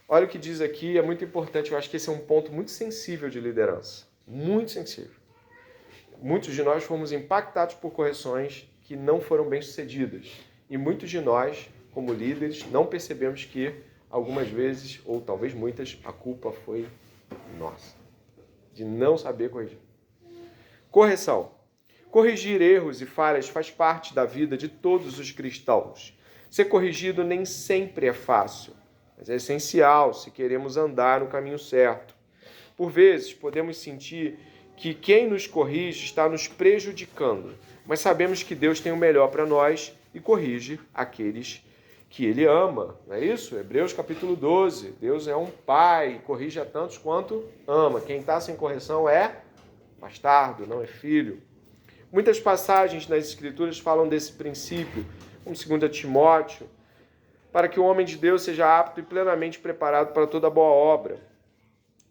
Olha o que diz aqui, é muito importante, eu acho que esse é um ponto muito sensível de liderança. Muito sensível. Muitos de nós fomos impactados por correções que não foram bem sucedidas. E muitos de nós, como líderes, não percebemos que algumas vezes, ou talvez muitas, a culpa foi nossa. De não saber corrigir. Correção. Corrigir erros e falhas faz parte da vida de todos os cristãos. Ser corrigido nem sempre é fácil, mas é essencial se queremos andar no caminho certo. Por vezes, podemos sentir que quem nos corrige está nos prejudicando, mas sabemos que Deus tem o melhor para nós e corrige aqueles que Ele ama. Não é isso? Hebreus capítulo 12. Deus é um pai, corrige a tantos quanto ama. Quem está sem correção é bastardo, não é filho. Muitas passagens nas Escrituras falam desse princípio, como 2 Timóteo, para que o homem de Deus seja apto e plenamente preparado para toda boa obra.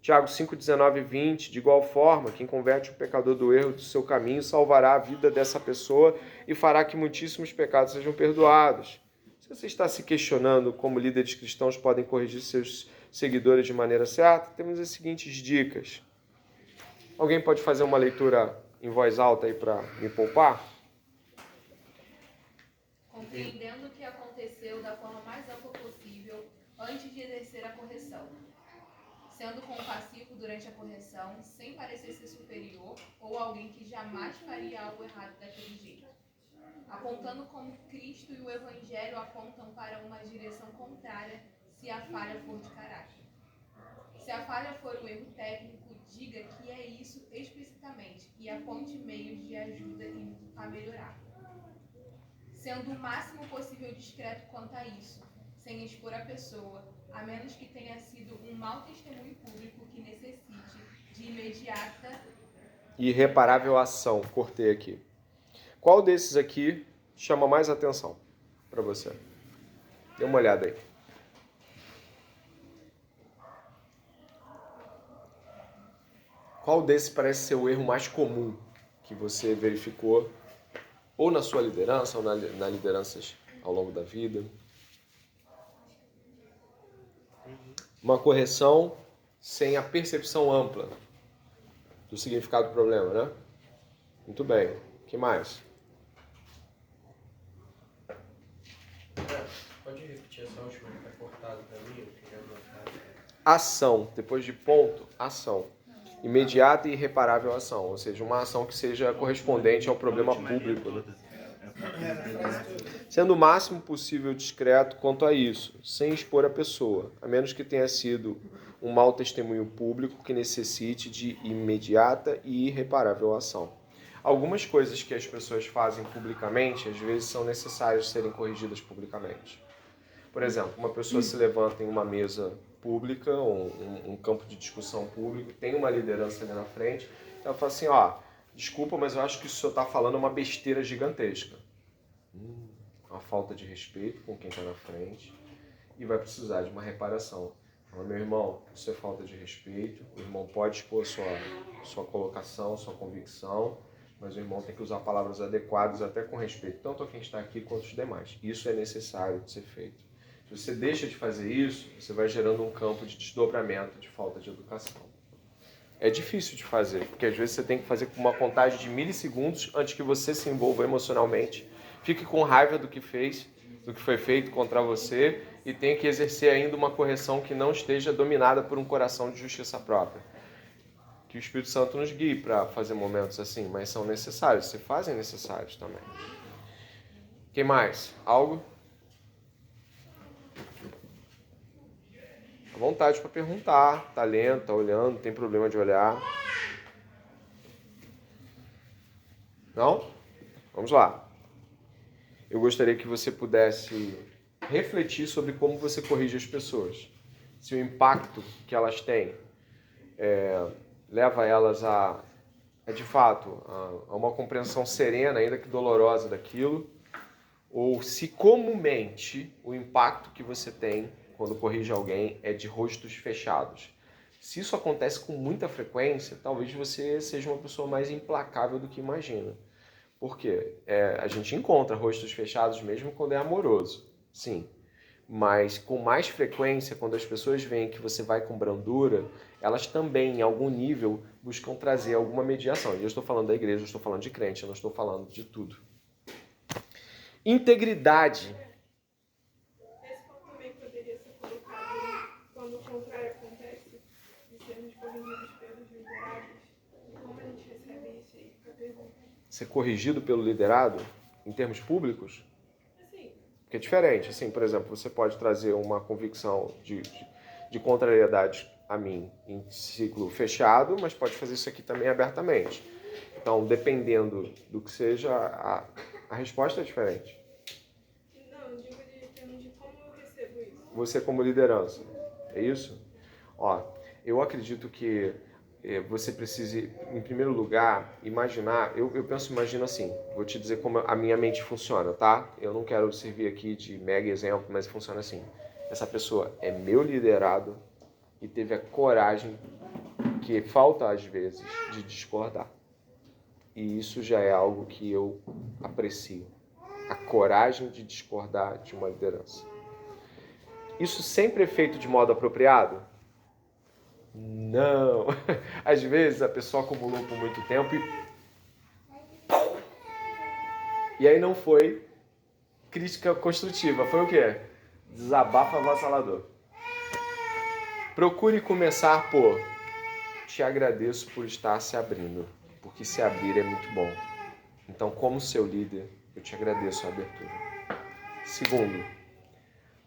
Tiago 5, 19 e 20, de igual forma, quem converte o pecador do erro do seu caminho salvará a vida dessa pessoa e fará que muitíssimos pecados sejam perdoados. Se você está se questionando como líderes cristãos podem corrigir seus seguidores de maneira certa, temos as seguintes dicas. Alguém pode fazer uma leitura em voz alta aí para me poupar? Compreendendo o que aconteceu da forma mais ampla possível antes de exercer a correção, sendo compassivo durante a correção, sem parecer ser superior ou alguém que jamais faria algo errado daquele jeito, apontando como Cristo e o Evangelho apontam para uma direção contrária se a falha for de caráter. Se a falha for um erro técnico, diga que é isso explicitamente e aponte meios de ajuda a melhorar. Sendo o máximo possível discreto quanto a isso, sem expor a pessoa, a menos que tenha sido um mau testemunho público que necessite de imediata e irreparável ação. Cortei aqui. Qual desses aqui chama mais atenção para você? Dê uma olhada aí. Qual desses parece ser o erro mais comum que você verificou ou na sua liderança ou nas lideranças ao longo da vida? Uma correção sem a percepção ampla do significado do problema, né? Muito bem. O que mais? Pode repetir essa última que está cortada para mim? Eu queria anotar. Ação. Depois de ponto, ação. Imediata e irreparável ação. Ou seja, uma ação que seja correspondente ao problema público. Né? Sendo o máximo possível discreto quanto a isso, sem expor a pessoa, a menos que tenha sido um mau testemunho público que necessite de imediata e irreparável ação. Algumas coisas que as pessoas fazem publicamente, às vezes são necessárias serem corrigidas publicamente. Por exemplo, uma pessoa se levanta em uma mesa pública, um campo de discussão público, tem uma liderança ali na frente, ela fala assim, desculpa, mas eu acho que o senhor está falando uma besteira gigantesca. Uma falta de respeito com quem está na frente e vai precisar de uma reparação. Fala, meu irmão, isso é falta de respeito, o irmão pode expor sua colocação, sua convicção, mas o irmão tem que usar palavras adequadas até com respeito, tanto a quem está aqui quanto os demais. Isso é necessário de ser feito. Se você deixa de fazer isso, você vai gerando um campo de desdobramento, de falta de educação. É difícil de fazer, porque às vezes você tem que fazer com uma contagem de milissegundos antes que você se envolva emocionalmente, fique com raiva do que fez, do que foi feito contra você e tenha que exercer ainda uma correção que não esteja dominada por um coração de justiça própria. Que o Espírito Santo nos guie para fazer momentos assim, mas são necessários, se fazem necessários também. Quem mais? Algo? À vontade para perguntar, tá lendo, tá olhando, não tem problema de olhar. Não? Vamos lá. Eu gostaria que você pudesse refletir sobre como você corrige as pessoas. Se o impacto que elas têm leva elas de fato, a uma compreensão serena, ainda que dolorosa daquilo, ou se comumente o impacto que você tem quando corrige alguém é de rostos fechados. Se isso acontece com muita frequência, talvez você seja uma pessoa mais implacável do que imagina. Por quê? A gente encontra rostos fechados mesmo quando é amoroso, sim. Mas com mais frequência, quando as pessoas veem que você vai com brandura, elas também, em algum nível, buscam trazer alguma mediação. E eu estou falando da igreja, eu estou falando de crente, eu não estou falando de tudo. Integridade. Esse ponto também poderia ser colocado quando o contrário acontece, de sermos corrigidos pelos liderados. Como a gente recebe isso aí? Fica a pergunta. Ser corrigido pelo liderado, em termos públicos, Assim, porque é diferente. Assim, por exemplo, você pode trazer uma convicção de contrariedade a mim em ciclo fechado, mas pode fazer isso aqui também abertamente. Então, dependendo do que seja, a resposta é diferente. não, digo de termos de como eu recebo isso. Você como liderança, é isso? Ó, eu acredito que você precise, em primeiro lugar, imaginar, eu imagino assim, vou te dizer como a minha mente funciona, tá? Eu não quero servir aqui de mega exemplo, mas funciona assim. Essa pessoa é meu liderado e teve a coragem, que falta às vezes, de discordar. E isso já é algo que eu aprecio. A coragem de discordar de uma liderança. Isso sempre é feito de modo apropriado? Não. Às vezes a pessoa acumulou por muito tempo e aí não foi crítica construtiva. Foi o quê? Desabafo avassalador. Procure começar por: te agradeço por estar se abrindo, porque se abrir é muito bom. Então, como seu líder, eu te agradeço a abertura. Segundo,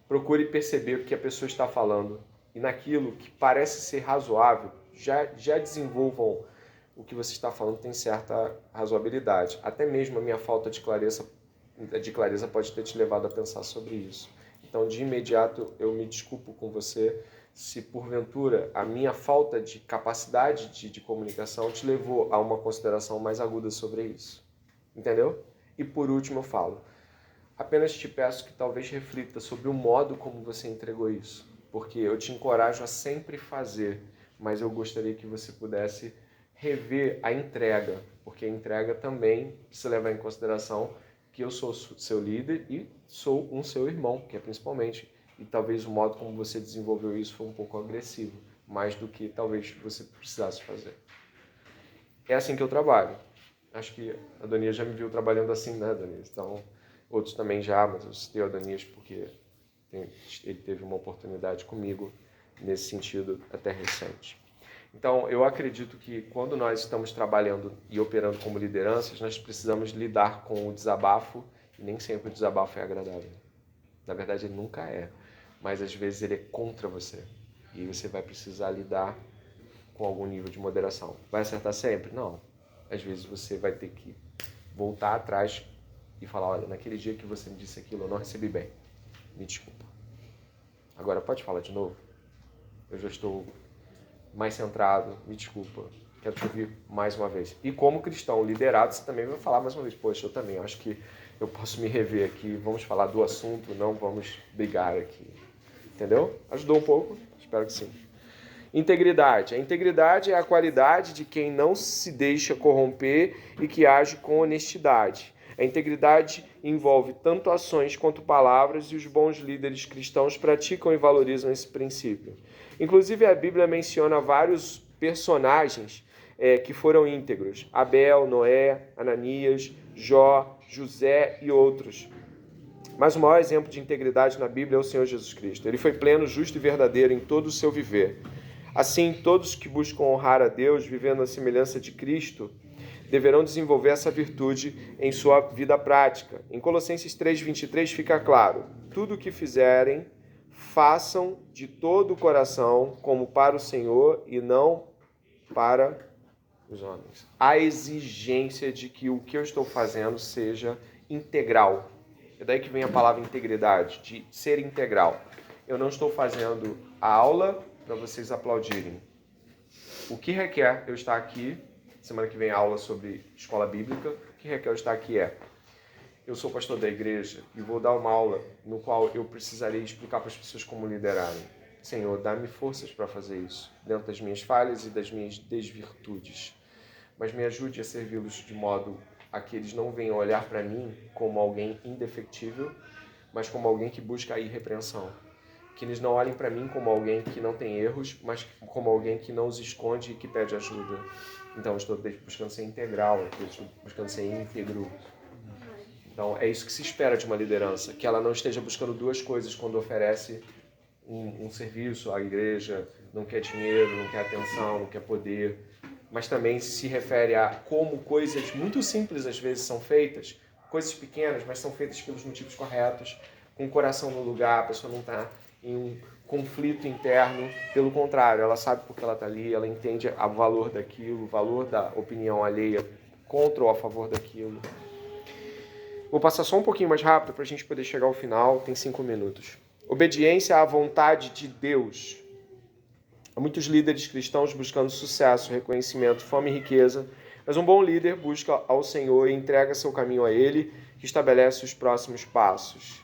procure perceber o que a pessoa está falando e naquilo que parece ser razoável, já desenvolvam o que você está falando, tem certa razoabilidade. Até mesmo a minha falta de clareza pode ter te levado a pensar sobre isso. Então, de imediato, eu me desculpo com você se porventura a minha falta de capacidade de comunicação te levou a uma consideração mais aguda sobre isso. Entendeu? E por último eu falo: apenas te peço que talvez reflita sobre o modo como você entregou isso. Porque eu te encorajo a sempre fazer, mas eu gostaria que você pudesse rever a entrega. Porque a entrega também precisa levar em consideração que eu sou seu líder e sou um seu irmão, que é principalmente. E talvez o modo como você desenvolveu isso foi um pouco agressivo, mais do que talvez você precisasse fazer. É assim que eu trabalho. Acho que a Adonias já me viu trabalhando assim, né, Adonias? Então, outros também já, mas eu citei o Adonias porque ele teve uma oportunidade comigo nesse sentido até recente. Então, eu acredito que quando nós estamos trabalhando e operando como lideranças, nós precisamos lidar com o desabafo, e nem sempre o desabafo é agradável. Na verdade, ele nunca é, mas às vezes ele é contra você. E você vai precisar lidar com algum nível de moderação. Vai acertar sempre? Não. Às vezes você vai ter que voltar atrás e falar: olha, naquele dia que você me disse aquilo, eu não recebi bem. Me desculpa. Agora pode falar de novo? Eu já estou mais centrado, me desculpa. Quero te ouvir mais uma vez. E como cristão liderado, você também vai falar mais uma vez: poxa, eu também acho que eu posso me rever aqui, vamos falar do assunto, não vamos brigar aqui. Entendeu? Ajudou um pouco? Espero que sim. Integridade. A integridade é a qualidade de quem não se deixa corromper e que age com honestidade. A integridade envolve tanto ações quanto palavras, e os bons líderes cristãos praticam e valorizam esse princípio. Inclusive, a Bíblia menciona vários personagens que foram íntegros: Abel, Noé, Ananias, Jó, José e outros. Mas o maior exemplo de integridade na Bíblia é o Senhor Jesus Cristo. Ele foi pleno, justo e verdadeiro em todo o seu viver. Assim, todos que buscam honrar a Deus, vivendo a semelhança de Cristo, deverão desenvolver essa virtude em sua vida prática. Em Colossenses 3:23 fica claro: tudo o que fizerem, façam de todo o coração, como para o Senhor e não para os homens. A exigência de que o que eu estou fazendo seja integral. É daí que vem a palavra integridade, de ser integral. Eu não estou fazendo a aula para vocês aplaudirem. O que requer eu estar aqui, semana que vem aula sobre escola bíblica, o que requer eu estar aqui eu sou pastor da igreja e vou dar uma aula no qual eu precisarei explicar para as pessoas como liderarem. Senhor, dá-me forças para fazer isso, dentro das minhas falhas e das minhas desvirtudes. Mas me ajude a servi-los de modo a que eles não venham olhar para mim como alguém indefectível, mas como alguém que busca a irrepreensão. Que eles não olhem para mim como alguém que não tem erros, mas como alguém que não os esconde e que pede ajuda. Então, eu estou buscando ser integral, eu estou buscando ser íntegro. Então, é isso que se espera de uma liderança, que ela não esteja buscando duas coisas quando oferece um serviço à igreja, não quer dinheiro, não quer atenção, não quer poder, mas também se refere a como coisas muito simples às vezes são feitas, coisas pequenas, mas são feitas pelos motivos corretos, com o coração no lugar, a pessoa não está em um conflito interno, pelo contrário, ela sabe porque ela está ali, ela entende o valor daquilo, o valor da opinião alheia contra ou a favor daquilo. Vou passar só um pouquinho mais rápido para a gente poder chegar ao final, tem 5 minutos. Obediência à vontade de Deus. Há muitos líderes cristãos buscando sucesso, reconhecimento, fama e riqueza, mas um bom líder busca ao Senhor e entrega seu caminho a Ele, que estabelece os próximos passos.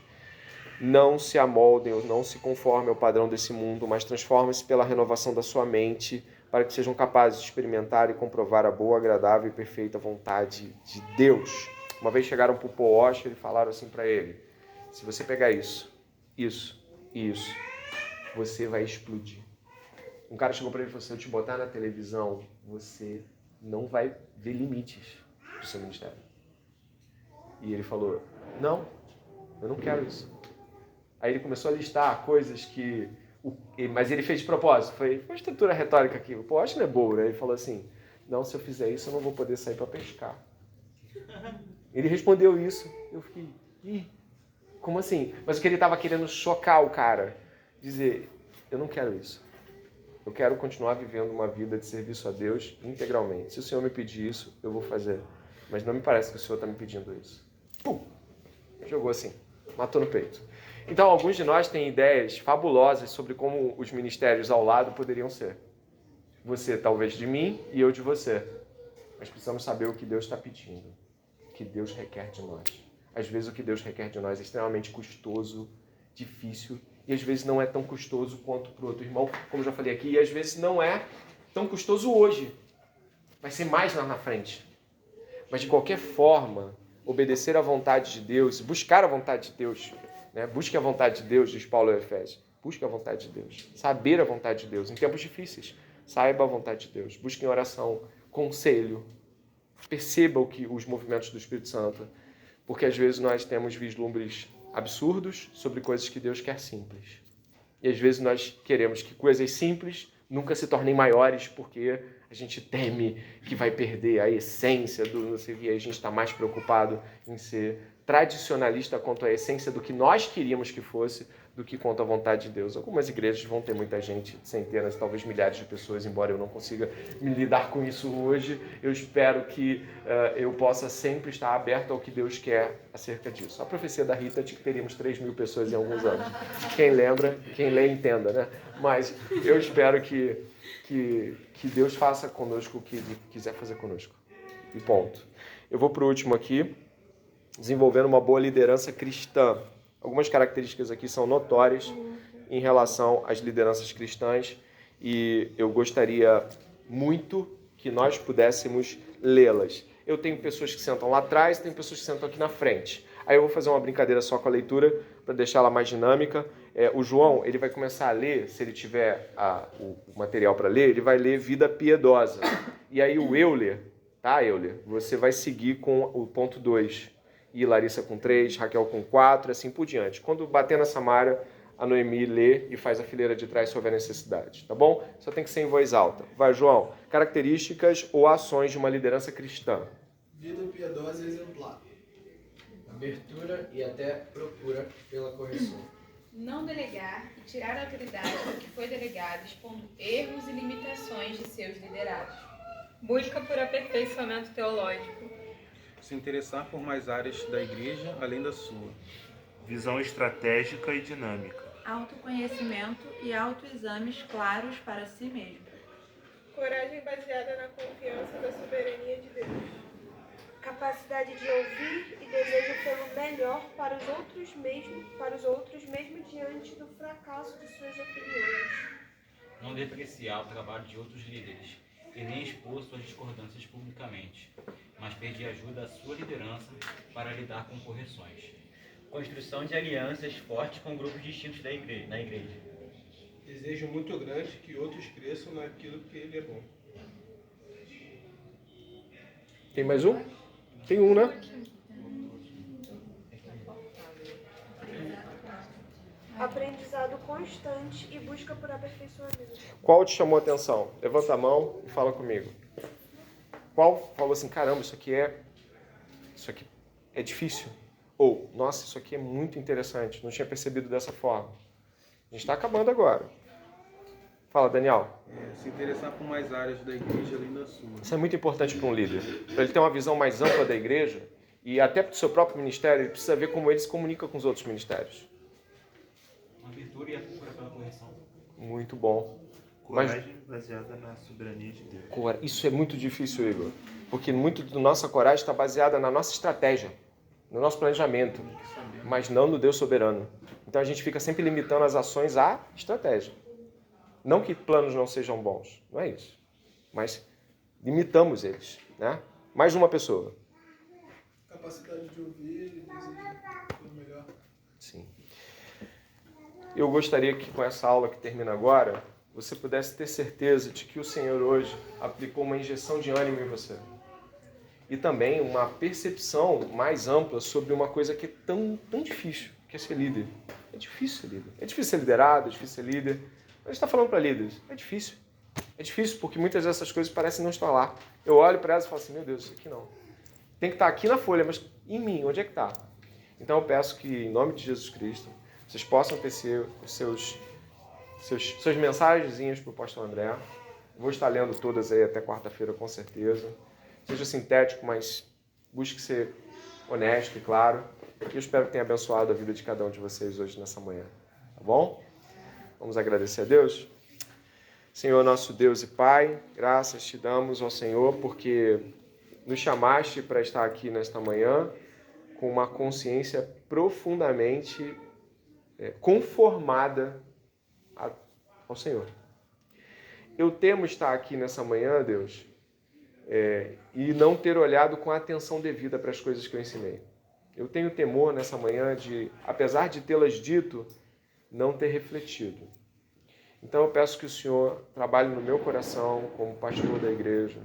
Não se amoldem ou não se conformem ao padrão desse mundo, mas transformem-se pela renovação da sua mente, para que sejam capazes de experimentar e comprovar a boa, agradável e perfeita vontade de Deus. Uma vez chegaram para o Paul Washer e falaram assim para ele: se você pegar isso, isso e isso, você vai explodir. Um cara chegou para ele e falou: se eu te botar na televisão, você não vai ver limites do seu ministério. E ele falou: não, eu não quero isso. Aí ele começou a listar coisas que... Mas ele fez de propósito. Foi uma estrutura retórica aqui. O Paul Washer não é bobo, né? Ele falou assim: não, se eu fizer isso, eu não vou poder sair para pescar. Ele respondeu isso. Eu fiquei, ih, como assim? Mas o que ele estava querendo chocar o cara. Dizer, eu não quero isso. Eu quero continuar vivendo uma vida de serviço a Deus integralmente. Se o Senhor me pedir isso, eu vou fazer. Mas não me parece que o Senhor está me pedindo isso. Pum! Jogou assim. Matou no peito. Então, alguns de nós têm ideias fabulosas sobre como os ministérios ao lado poderiam ser. Você, talvez, de mim e eu de você. Mas precisamos saber o que Deus está pedindo. O que Deus requer de nós. Às vezes o que Deus requer de nós é extremamente custoso, difícil, e às vezes não é tão custoso quanto para o outro irmão, como eu já falei aqui, e às vezes não é tão custoso hoje. Vai ser mais lá na frente. Mas de qualquer forma, obedecer à vontade de Deus, buscar a vontade de Deus, né? Busque a vontade de Deus, diz Paulo aos Efésios. Busque a vontade de Deus. Saber a vontade de Deus em tempos difíceis. Saiba a vontade de Deus. Busque em oração, conselho. Perceba os movimentos do Espírito Santo, porque às vezes nós temos vislumbres absurdos sobre coisas que Deus quer simples. E às vezes nós queremos que coisas simples nunca se tornem maiores, porque a gente teme que vai perder a essência do não sei o que, a gente está mais preocupado em ser tradicionalista quanto à essência do que nós queríamos que fosse, do que quanto à vontade de Deus. Algumas igrejas vão ter muita gente, centenas, talvez milhares de pessoas, embora eu não consiga me lidar com isso hoje. Eu espero que eu possa sempre estar aberto ao que Deus quer acerca disso. A profecia da Rita de que teríamos 3.000 pessoas em alguns anos. Quem lembra, quem lê, entenda, né? Mas eu espero que Deus faça conosco o que Ele quiser fazer conosco. E ponto. Eu vou para o último aqui. Desenvolvendo uma boa liderança cristã. Algumas características aqui são notórias em relação às lideranças cristãs e eu gostaria muito que nós pudéssemos lê-las. Eu tenho pessoas que sentam lá atrás, tenho pessoas que sentam aqui na frente. Aí eu vou fazer uma brincadeira só com a leitura para deixá-la mais dinâmica. O João, ele vai começar a ler, se ele tiver o material para ler, ele vai ler Vida Piedosa. E aí o Euler, tá, Euler? Você vai seguir com o ponto 2. E Larissa com 3, Raquel com 4, assim por diante. Quando bater na Samara, a Noemi lê e faz a fileira de trás se houver necessidade, tá bom? Só tem que ser em voz alta. Vai, João. Características ou ações de uma liderança cristã. Vida piedosa e exemplar. Abertura e até procura pela correção. Não delegar e tirar a autoridade do que foi delegado, expondo erros e limitações de seus liderados. Busca por aperfeiçoamento teológico. Se interessar por mais áreas da igreja além da sua. Visão estratégica e dinâmica. Autoconhecimento e autoexames claros para si mesmo. Coragem baseada na confiança da soberania de Deus. Capacidade de ouvir e desejo pelo melhor para os outros mesmo diante do fracasso de suas opiniões. Não depreciar o trabalho de outros líderes e nem expor suas discordâncias publicamente, mas pedir ajuda à sua liderança para lidar com correções. construção de alianças fortes com grupos distintos na igreja. Desejo muito grande que outros cresçam naquilo que ele é bom. Tem mais um? Tem um, né? Aprendizado constante e busca por aperfeiçoamento. Qual te chamou a atenção? Levanta a mão e fala comigo. Qual falou assim, caramba, isso aqui é difícil? Ou, nossa, isso aqui é muito interessante, não tinha percebido dessa forma. A gente está acabando agora. Fala, Daniel. Se interessar por mais áreas da igreja além da sua. Isso é muito importante para um líder. Para ele ter uma visão mais ampla da igreja e até para o seu próprio ministério, ele precisa ver como ele se comunica com os outros ministérios. A virtude e a procura pela correção. Muito bom. Coragem baseada na soberania de Deus. Isso é muito difícil, Igor. Porque muito da nossa coragem está baseada na nossa estratégia, no nosso planejamento, mas não no Deus soberano. Então a gente fica sempre limitando as ações à estratégia. Não que planos não sejam bons, não é isso. Mas limitamos eles, né? Mais uma pessoa. Capacidade de ouvir e desejar o melhor. Sim. Eu gostaria que com essa aula que termina agora, você pudesse ter certeza de que o Senhor hoje aplicou uma injeção de ânimo em você. E também uma percepção mais ampla sobre uma coisa que é tão difícil, que é ser líder. É difícil ser líder. É difícil ser liderado, é difícil ser líder. A gente está falando para líderes. É difícil. É difícil porque muitas dessas coisas parecem não estar lá. Eu olho para elas e falo assim, meu Deus, isso aqui não. Tem que estar aqui na folha, mas em mim, onde é que está? Então eu peço que, em nome de Jesus Cristo, vocês possam tecer os suas mensagenzinhas para o pastor André. Eu vou estar lendo todas aí até quarta-feira, com certeza. Seja sintético, mas busque ser honesto e claro. E eu espero que tenha abençoado a vida de cada um de vocês hoje nessa manhã. Tá bom? Vamos agradecer a Deus? Senhor, nosso Deus e Pai, graças te damos ao Senhor porque nos chamaste para estar aqui nesta manhã com uma consciência profundamente conformada ao Senhor. Eu temo estar aqui nessa manhã, Deus, e não ter olhado com a atenção devida para as coisas que eu ensinei. Eu tenho temor nessa manhã de, apesar de tê-las dito, não ter refletido. Então eu peço que o Senhor trabalhe no meu coração como pastor da igreja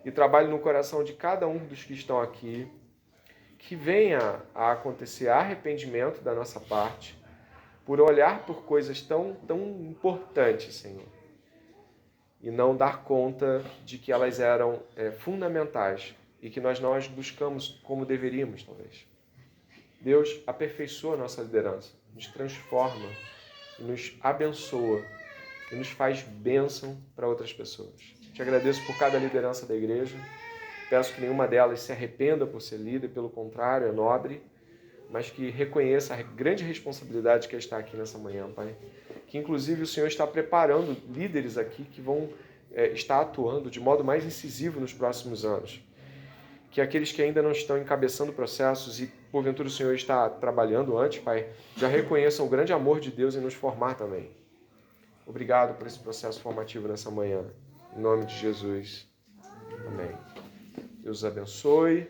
e trabalhe no coração de cada um dos que estão aqui, que venha a acontecer arrependimento da nossa parte por olhar por coisas tão importantes, Senhor, e não dar conta de que elas eram fundamentais e que nós não as buscamos como deveríamos, talvez. Deus aperfeiçoa a nossa liderança, nos transforma, e nos abençoa e nos faz bênção para outras pessoas. Te agradeço por cada liderança da igreja. Peço que nenhuma delas se arrependa por ser líder, pelo contrário, é nobre, mas que reconheça a grande responsabilidade que é estar aqui nessa manhã, Pai. Que inclusive o Senhor está preparando líderes aqui que vão estar atuando de modo mais incisivo nos próximos anos. Que aqueles que ainda não estão encabeçando processos e porventura o Senhor está trabalhando antes, Pai, já reconheçam o grande amor de Deus em nos formar também. Obrigado por esse processo formativo nessa manhã. Em nome de Jesus. Amém. Deus os abençoe.